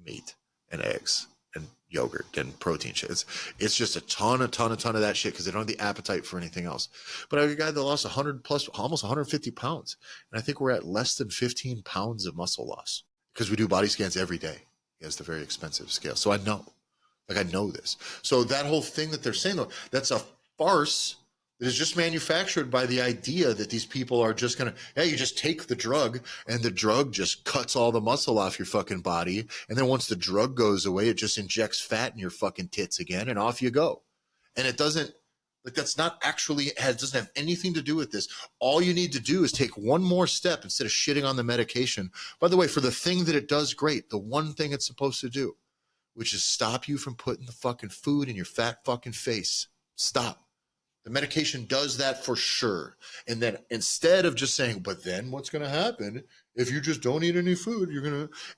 meat and eggs and yogurt and protein shit. It's just a ton of that shit because they don't have the appetite for anything else. But I have a guy that lost 100 plus, almost 150 pounds. And I think we're at less than 15 pounds of muscle loss because we do body scans every day. He has the very expensive scale. So I know this. So that whole thing that they're saying, though, that's a farce that is just manufactured by the idea that these people are just going to, hey, you just take the drug and the drug just cuts all the muscle off your fucking body. And then once the drug goes away, it just injects fat in your fucking tits again and off you go. And it doesn't, like, that's not actually, doesn't have anything to do with this. All you need to do is take one more step instead of shitting on the medication. By the way, for the thing that it does great, the one thing it's supposed to do, which is stop you from putting the fucking food in your fat fucking face. Stop. The medication does that for sure. And then instead of just saying, but then what's going to happen if you just don't eat any food,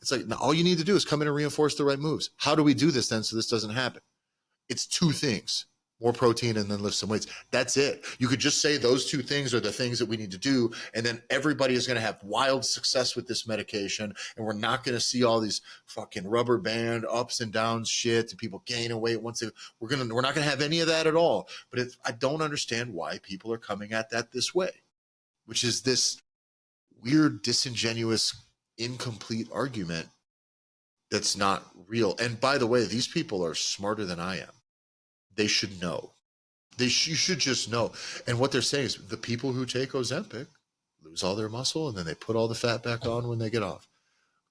it's like, now all you need to do is come in and reinforce the right moves. How do we do this then so this doesn't happen? It's 2 things. More protein and then lift some weights. That's it. You could just say those 2 things are the things that we need to do. And then everybody is going to have wild success with this medication. And we're not going to see all these fucking rubber band ups and downs shit and people gaining weight we're not going to have any of that at all. But I don't understand why people are coming at that this way, which is this weird, disingenuous, incomplete argument that's not real. And by the way, these people are smarter than I am. They should know. You should just know. And what they're saying is the people who take Ozempic lose all their muscle and then they put all the fat back on when they get off.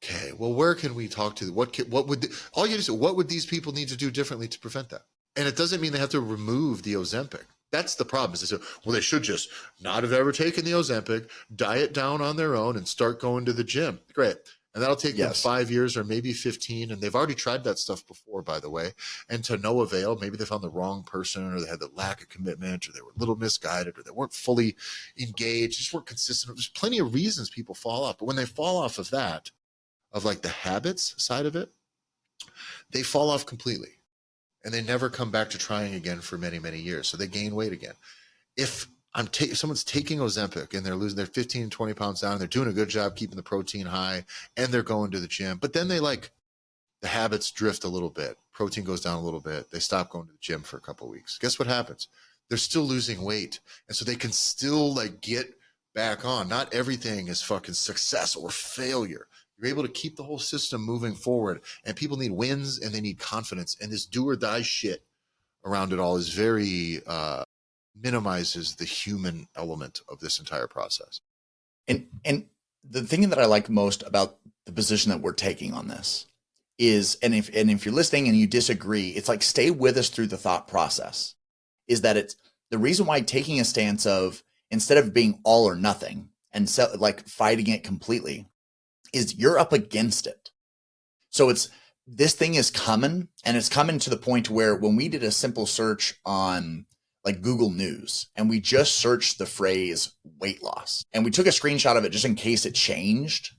Okay, well, where can we talk to? What would these people need to do differently to prevent that? And it doesn't mean they have to remove the Ozempic. That's the problem. Is they say, well, they should just not have ever taken the Ozempic, diet down on their own, and start going to the gym. Great. And that'll take them 5 years or maybe 15. And they've already tried that stuff before, by the way, and to no avail. Maybe they found the wrong person, or they had the lack of commitment, or they were a little misguided, or they weren't fully engaged, just weren't consistent. There's plenty of reasons people fall off. But when they fall off of that, of like the habits side of it, they fall off completely. And they never come back to trying again for many, many years. So they gain weight again. If someone's taking Ozempic and they're 15, 20 pounds down, they're doing a good job keeping the protein high, and they're going to the gym, but then the habits drift a little bit. Protein goes down a little bit. They stop going to the gym for a couple of weeks. Guess what happens? They're still losing weight. And so they can still get back on. Not everything is fucking success or failure. You're able to keep the whole system moving forward, and people need wins and they need confidence. And this do or die shit around it all is very, minimizes the human element of this entire process. And the thing that I like most about the position that we're taking on this is, and if you're listening and you disagree, it's like, stay with us through the thought process, is that it's the reason why taking a stance of, instead of being all or nothing and fighting it completely, is you're up against it. So this thing is coming, and it's coming to the point where when we did a simple search on Google News, and we just searched the phrase weight loss, and we took a screenshot of it just in case it changed.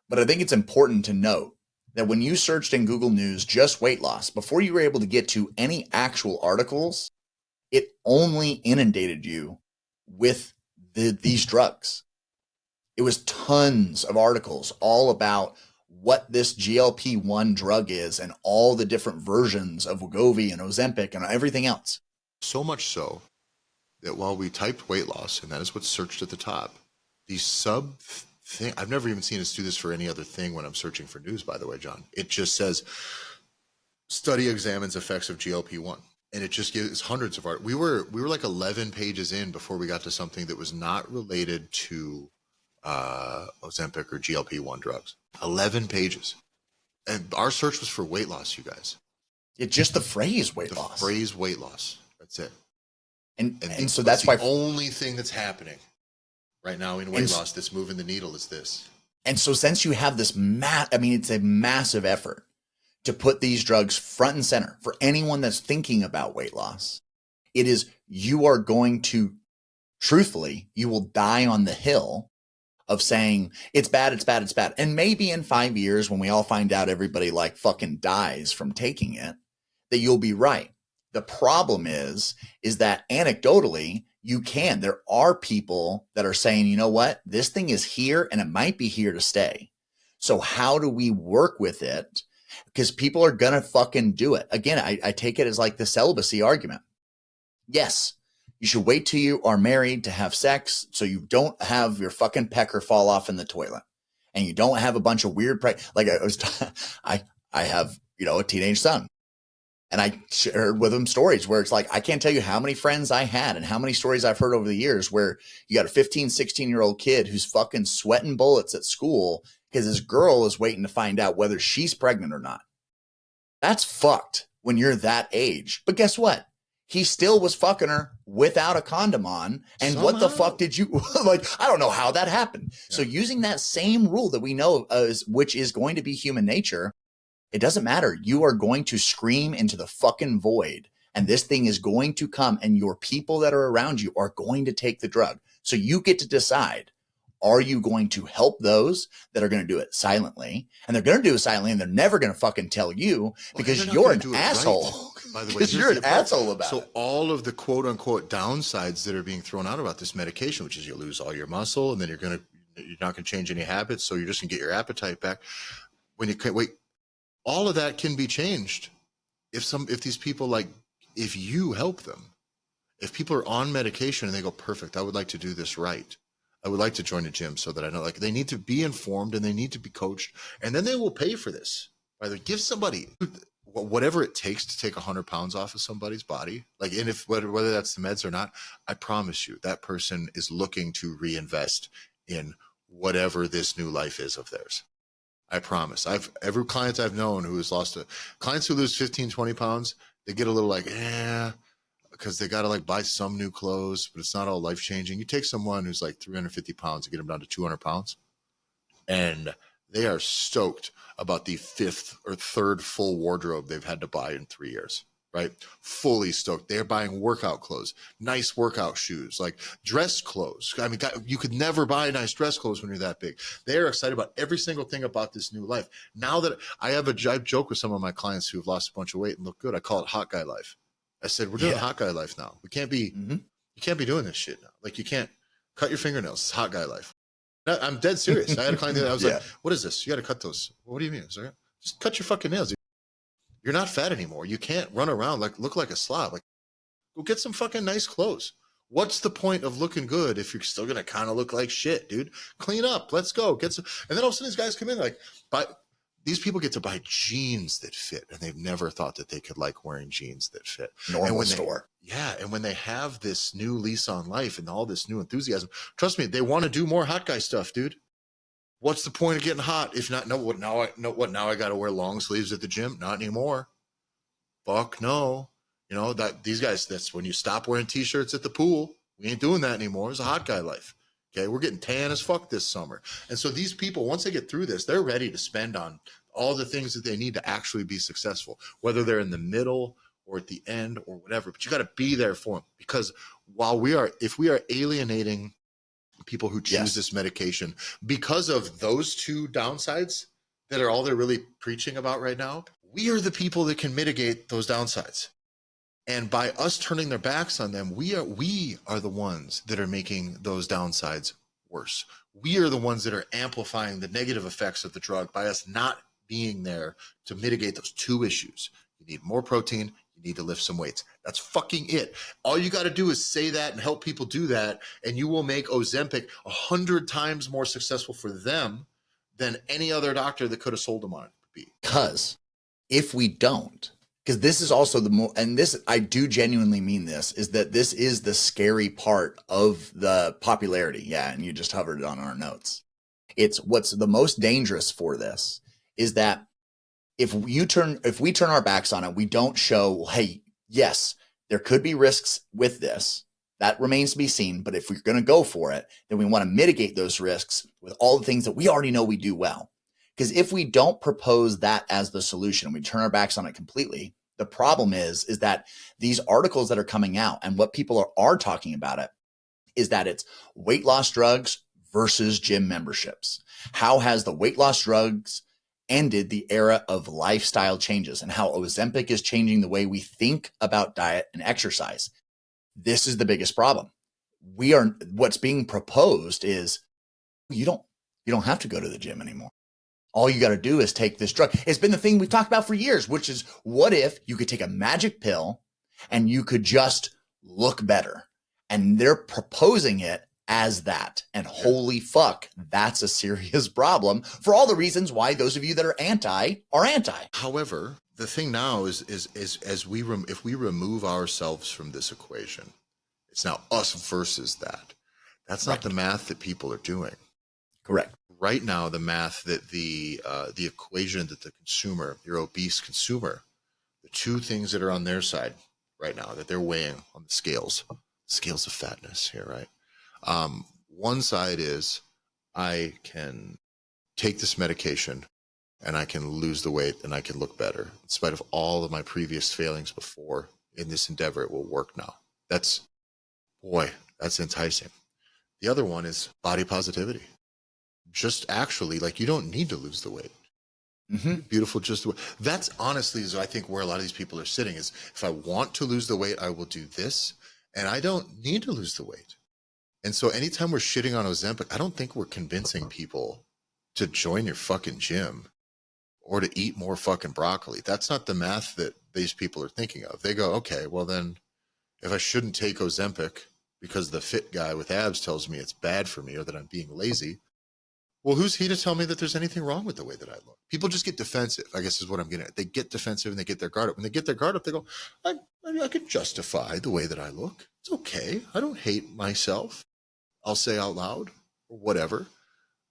But I think it's important to note that when you searched in Google News just weight loss, before you were able to get to any actual articles, it only inundated you with these drugs. It was tons of articles all about what this GLP-1 drug is and all the different versions of Wegovy and Ozempic and everything else. So much so that while we typed weight loss, and that is what's searched at the top, the sub thing, I've never even seen us do this for any other thing when I'm searching for news, by the way, John. It just says study examines effects of GLP-1. And it just gives hundreds of art. We were like 11 pages in before we got to something that was not related to Ozempic or GLP-1 drugs. 11 pages. And our search was for weight loss, you guys. It's just the phrase weight loss. The phrase weight loss. That's it. And so that's why the only thing that's happening right now in weight loss that's moving the needle is this. And so since you have this it's a massive effort to put these drugs front and center for anyone that's thinking about weight loss, it is, you are going to, truthfully, you will die on the hill of saying it's bad, it's bad, it's bad. And maybe in 5 years, when we all find out everybody like fucking dies from taking it, that you'll be right. The problem is that anecdotally, there are people that are saying, you know what, this thing is here and it might be here to stay. So how do we work with it? Because people are going to fucking do it. Again, I take it as like the celibacy argument. Yes, you should wait till you are married to have sex so you don't have your fucking pecker fall off in the toilet. And you don't have a bunch of weird, I have, a teenage son. And I shared with him stories where it's like, I can't tell you how many friends I had and how many stories I've heard over the years where you got a 15, 16-year-old kid who's fucking sweating bullets at school because his girl is waiting to find out whether she's pregnant or not. That's fucked when you're that age. But guess what? He still was fucking her without a condom on. And What the fuck did you, I don't know how that happened. Yeah. So using that same rule that we know, which is going to be human nature, it doesn't matter. You are going to scream into the fucking void. And this thing is going to come, and your people that are around you are going to take the drug. So you get to decide, are you going to help those that are going to do it silently? And they're going to do it silently, and they're never going to fucking tell you because you're an asshole. Right. By the way, because you're an asshole about it. So all of the quote unquote downsides that are being thrown out about this medication, which is you lose all your muscle, and then you're not going to change any habits, so you're just going to get your appetite back. When you can't wait, all of that can be changed if these people, if you help them. If people are on medication and they go, perfect, I would like to do this right. I would like to join a gym so that I know, they need to be informed and they need to be coached, and then they will pay for this. Either give somebody whatever it takes to take 100 pounds off of somebody's body. And if whether that's the meds or not, I promise you that person is looking to reinvest in whatever this new life is of theirs. I promise. Every client I've known who has clients who lose 15, 20 pounds, they get a little because they got to buy some new clothes, but it's not all life changing. You take someone who's 350 pounds and get them down to 200 pounds, and they are stoked about the fifth or third full wardrobe they've had to buy in 3 years, right? Fully stoked. They're buying workout clothes, nice workout shoes, dress clothes. I mean, you could never buy nice dress clothes when you're that big. They're excited about every single thing about this new life. Now that I joke with some of my clients who have lost a bunch of weight and look good, I call it hot guy life. I said, we're doing hot guy life now. We can't be, you can't be doing this shit now. You can't cut your fingernails. It's hot guy life. I'm dead serious. I had a client that I was like, what is this? You got to cut those. What do you mean? Sorry? Just cut your fucking nails. You're not fat anymore. You can't run around look like a slob. Go get some fucking nice clothes. What's the point of looking good if you're still going to kind of look like shit, dude? Clean up. Let's go. Get some. And then all of a sudden these guys come in these people get to buy jeans that fit, and they've never thought that they could wearing jeans that fit. Normal store. And when they have this new lease on life and all this new enthusiasm, trust me, they want to do more hot guy stuff, dude. What's the point of getting hot if not? Now I got to wear long sleeves at the gym? Not anymore. Fuck no. That these guys, that's when you stop wearing t-shirts at the pool. We ain't doing that anymore. It's a hot guy life. Okay, we're getting tan as fuck this summer. And so these people, once they get through this, they're ready to spend on all the things that they need to actually be successful, whether they're in the middle or at the end or whatever. But you got to be there for them, because if we are alienating people who choose this medication because of those two downsides that are all they're really preaching about right now, we are the people that can mitigate those downsides. And by us turning their backs on them, we are the ones that are making those downsides worse. We are the ones that are amplifying the negative effects of the drug by us not being there to mitigate those two issues. You need more protein, you need to lift some weights. That's fucking it. All you got to do is say that and help people do that, and you will make Ozempic 100 times more successful for them than any other doctor that could have sold them on it would be. Because if we don't, because this is also the more, and this, I do genuinely mean this, is that this is the scary part of the popularity. Yeah. And you just hovered it on our notes. It's what's the most dangerous for this is that if we turn our backs on it, we don't show, hey, yes, there could be risks with this. That remains to be seen. But if we're going to go for it, then we want to mitigate those risks with all the things that we already know we do well. Because if we don't propose that as the solution, we turn our backs on it completely. The problem is that these articles that are coming out and what people are talking about it is that it's weight loss drugs versus gym memberships. How has the weight loss drugs ended the era of lifestyle changes and how Ozempic is changing the way we think about diet and exercise? This is the biggest problem. What's being proposed is you don't have to go to the gym anymore. All you got to do is take this drug. It's been the thing we've talked about for years, which is what if you could take a magic pill and you could just look better? And they're proposing it as that. And holy fuck, that's a serious problem for all the reasons why those of you that are anti are anti. However, the thing now is if we remove ourselves from this equation, it's now us versus that. That's not the math that people are doing. Correct. Right now, the math that the equation that the consumer, your obese consumer, the two things that are on their side right now that they're weighing on the scales of fatness here, right? One side is I can take this medication and I can lose the weight and I can look better. In spite of all of my previous failings before in this endeavor, it will work now. That's enticing. The other one is body positivity. Just actually, like, you don't need to lose the weight. Mm-hmm. Beautiful, just the way. That's honestly is I think where a lot of these people are sitting is if I want to lose the weight, I will do this, and I don't need to lose the weight. And so anytime we're shitting on Ozempic, I don't think we're convincing people to join your fucking gym or to eat more fucking broccoli. That's not the math that these people are thinking of. They go, okay, well then if I shouldn't take Ozempic because the fit guy with abs tells me it's bad for me or that I'm being lazy, well, who's he to tell me that there's anything wrong with the way that I look? People just get defensive, I guess is what I'm getting at. They get defensive and they get their guard up. When they get their guard up, they go, I can justify the way that I look. It's okay. I don't hate myself. I'll say out loud or whatever.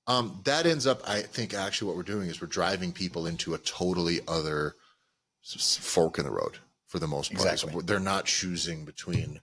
That ends up, I think, actually what we're doing is we're driving people into a totally other fork in the road for the most part. Exactly. So they're not choosing between,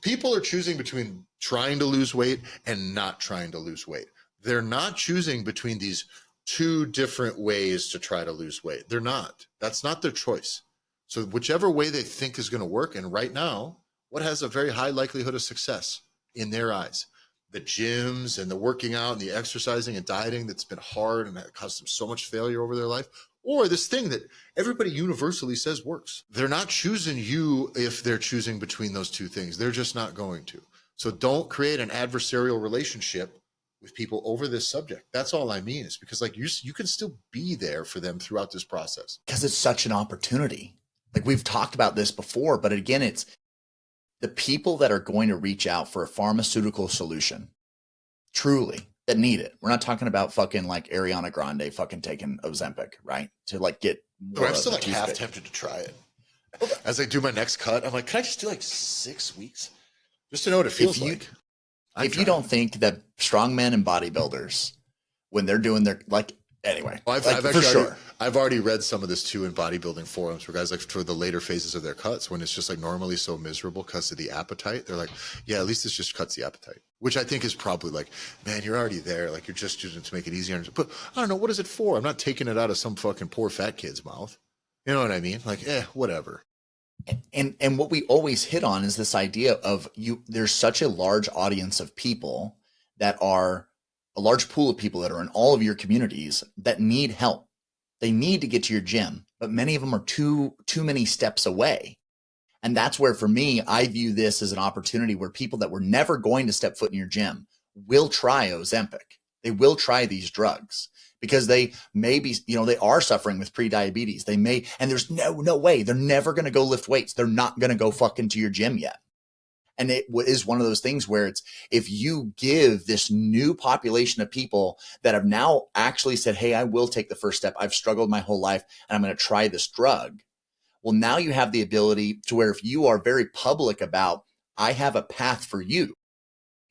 people are choosing between trying to lose weight and not trying to lose weight. They're not choosing between these two different ways to try to lose weight. They're not. That's not their choice. So whichever way they think is going to work, and right now, what has a very high likelihood of success in their eyes? The gyms and the working out and the exercising and dieting that's been hard and that caused them so much failure over their life, or this thing that everybody universally says works. They're not choosing you if they're choosing between those two things. They're just not going to. So don't create an adversarial relationship with people over this subject. That's all I mean, is because like you can still be there for them throughout this process. Because it's such an opportunity. Like we've talked about this before, but again, it's the people that are going to reach out for a pharmaceutical solution, truly, that need it. We're not talking about fucking like Ariana Grande fucking taking Ozempic, right? To like get more. I'm still like half tempted to try it. As I do my next cut, I'm like, can I just do like 6 weeks? Just to know what it feels like. If you don't think that strongmen and bodybuilders, when they're doing their anyway, well, I've already read some of this too in bodybuilding forums where guys like for the later phases of their cuts, when it's just like normally so miserable because of the appetite, they're like, yeah, at least this just cuts the appetite, which I think is probably like, man, you're already there. Like you're just using it to make it easier. But I don't know, what is it for? I'm not taking it out of some fucking poor fat kid's mouth. You know what I mean? Like, whatever. And what we always hit on is this idea of there's such a large audience of people that are a large pool of people that are in all of your communities that need help. They need to get to your gym, but many of them are too many steps away. And that's where, for me, I view this as an opportunity where people that were never going to step foot in your gym will try Ozempic. They will try these drugs because they may be, they are suffering with pre-diabetes. They may, and there's no way they're never going to go lift weights. They're not going to go fucking to your gym yet. And it is one of those things where it's, if you give this new population of people that have now actually said, hey, I will take the first step. I've struggled my whole life and I'm going to try this drug. Well, now you have the ability to where if you are very public about, I have a path for you,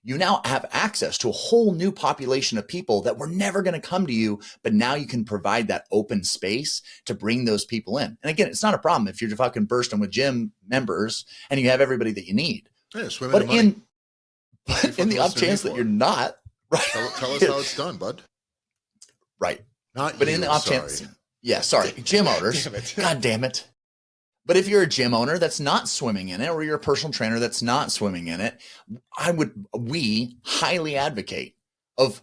you now have access to a whole new population of people that were never going to come to you, but now you can provide that open space to bring those people in. And again, it's not a problem if you're fucking bursting with gym members and you have everybody that you need. Yeah, swimming But in money. but in the off chance that you're not, right? Tell us how it's done, bud. Right. Not But you, in the off sorry. chance, gym owners. Damn it. God damn it. But if you're a gym owner that's not swimming in it, or you're a personal trainer that's not swimming in it, we highly advocate of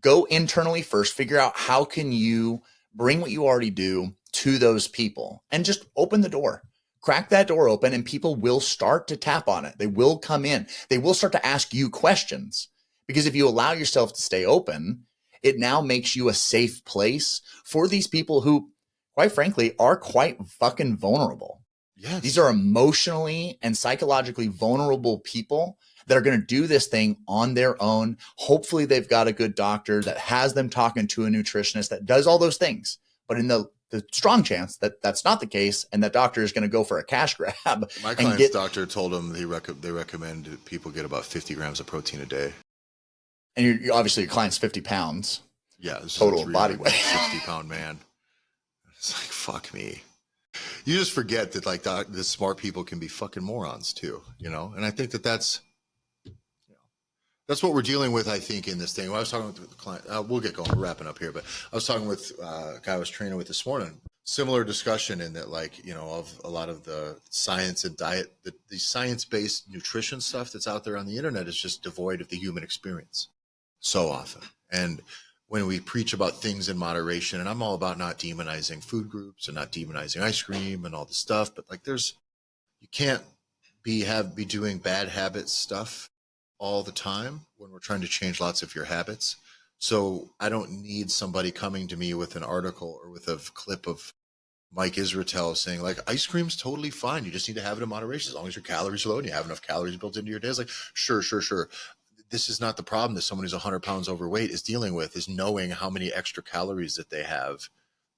go internally first, figure out how can you bring what you already do to those people and just open the door. Crack that door open and people will start to tap on it. They will come in. They will start to ask you questions, because if you allow yourself to stay open, it now makes you a safe place for these people who, quite frankly, are quite fucking vulnerable. Yes. These are emotionally and psychologically vulnerable people that are going to do this thing on their own. Hopefully they've got a good doctor that has them talking to a nutritionist that does all those things. But in the strong chance that that's not the case, and that doctor is going to go for a cash grab. My client's doctor told him they recommend people get about 50 grams of protein a day. And you're obviously your client's 50 pounds. Yeah. This total is a body weight. 60-pound man. It's like, fuck me. You just forget that like the smart people can be fucking morons too, And I think that's what we're dealing with, I think, in this thing. When I was talking with the client, we'll get going, we're wrapping up here, but I was talking with a guy I was training with this morning. Similar discussion in that, of a lot of the science and diet, the science-based nutrition stuff that's out there on the internet is just devoid of the human experience so often. And when we preach about things in moderation, and I'm all about not demonizing food groups and not demonizing ice cream and all the stuff, but you can't be doing bad habits stuff all the time when we're trying to change lots of your habits. So I don't need somebody coming to me with an article or with a clip of Mike Israetel saying ice cream's totally fine. You just need to have it in moderation as long as your calories are low and you have enough calories built into your day. It's like, sure. This is not the problem that someone who's 100 pounds overweight is dealing with, is knowing how many extra calories that they have.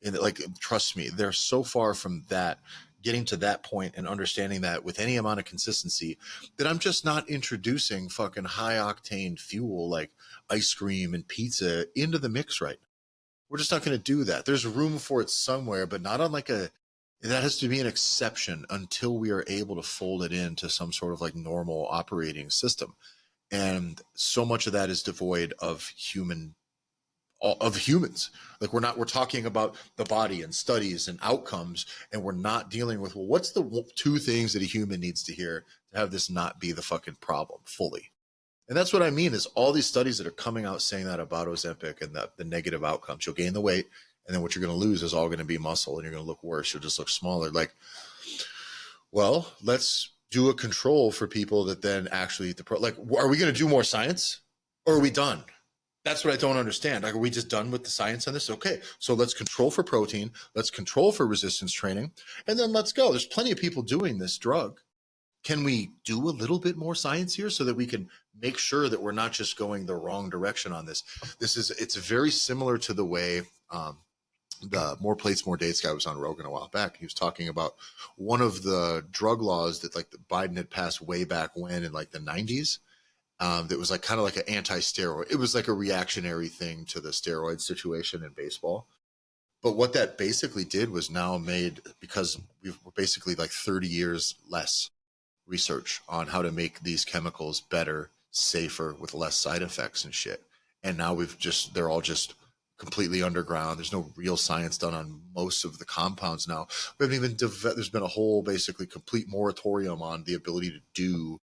And trust me, they're so far from that, getting to that point and understanding that with any amount of consistency, that I'm just not introducing fucking high octane fuel like ice cream and pizza into the mix right now. We're just not going to do that. There's room for it somewhere, but not on that has to be an exception until we are able to fold it into some sort of normal operating system. And so much of that is devoid of humans. We're talking about the body and studies and outcomes, and we're not dealing with, what's the two things that a human needs to hear to have this not be the fucking problem fully. And that's what I mean, is all these studies that are coming out saying that about Ozempic and the negative outcomes. You'll gain the weight, and then what you're going to lose is all going to be muscle, and you're going to look worse. You'll just look smaller. Let's do a control for people that then actually eat are we going to do more science, or are we done? That's what I don't understand. Are we just done with the science on this? Okay, so let's control for protein, let's control for resistance training, and then let's go. There's plenty of people doing this drug. Can we do a little bit more science here so that we can make sure that we're not just going the wrong direction on this? It's very similar to the way the More Plates, More Dates guy was on Rogan a while back. He was talking about one of the drug laws that Biden had passed way back when in the 90s. That was kind of like an anti-steroid. It was like a reactionary thing to the steroid situation in baseball. But what that basically did was now made, because we're basically 30 years less research on how to make these chemicals better, safer, with less side effects and shit. And now they're all just completely underground. There's no real science done on most of the compounds now. We haven't even there's been a whole basically complete moratorium on the ability to do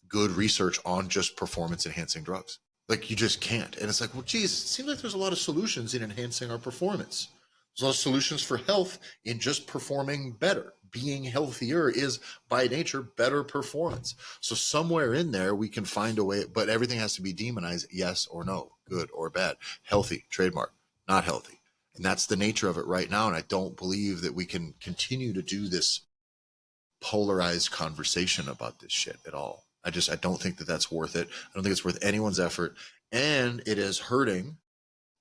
good research on just performance enhancing drugs. You just can't. And it's geez, it seems like there's a lot of solutions in enhancing our performance. There's a lot of solutions for health in just performing better. Being healthier is by nature better performance. So somewhere in there we can find a way, but everything has to be demonized, yes or no, good or bad, healthy, trademark. not healthy. And that's the nature of it right now. And I don't believe that we can continue to do this polarized conversation about this shit at all. I don't think that that's worth it. I don't think it's worth anyone's effort. And it is hurting,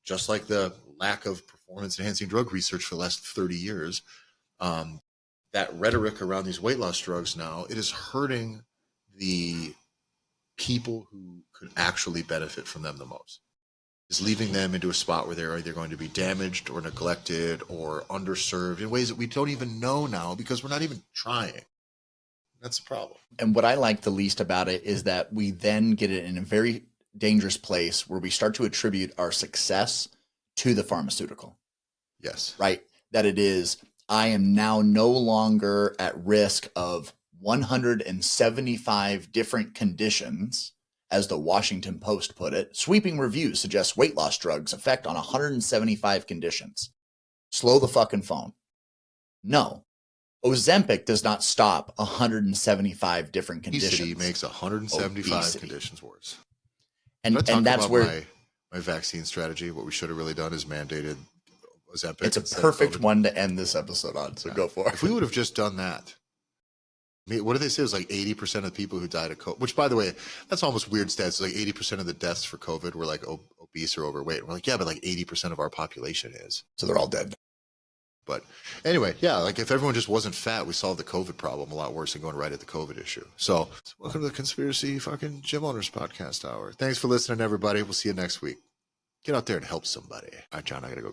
just like the lack of performance enhancing drug research for the last 30 years. That rhetoric around these weight loss drugs now, it is hurting the people who could actually benefit from them the most. Is leaving them into a spot where they're either going to be damaged or neglected or underserved in ways that we don't even know now because we're not even trying. That's the problem. And what I like the least about it is that we then get it in a very dangerous place where we start to attribute our success to the pharmaceutical. Yes. Right? That it is, I am now no longer at risk of 175 different conditions, as the Washington Post put it. Sweeping reviews suggest weight loss drugs effect on 175 conditions. Slow the fucking phone. No. Ozempic does not stop 175 different conditions. Obesity makes 175 Obesity. conditions worse. And that's about where my vaccine strategy. What we should have really done is mandated Ozempic. it's a perfect one to end this episode on. So go for it. If we would have just done that, I mean, what did they say? It was like 80% of the people who died of COVID, which, by the way, that's almost weird stats. Like 80% of the deaths for COVID were like obese or overweight. We're like, yeah, but like 80% of our population is. So they're all dead. But anyway, yeah, like if everyone just wasn't fat, we solved the COVID problem a lot worse than going right at the COVID issue. So welcome to the Conspiracy fucking Gym Owners Podcast Hour. Thanks for listening, everybody. We'll see you next week. Get out there and help somebody. All right, John, I got to go.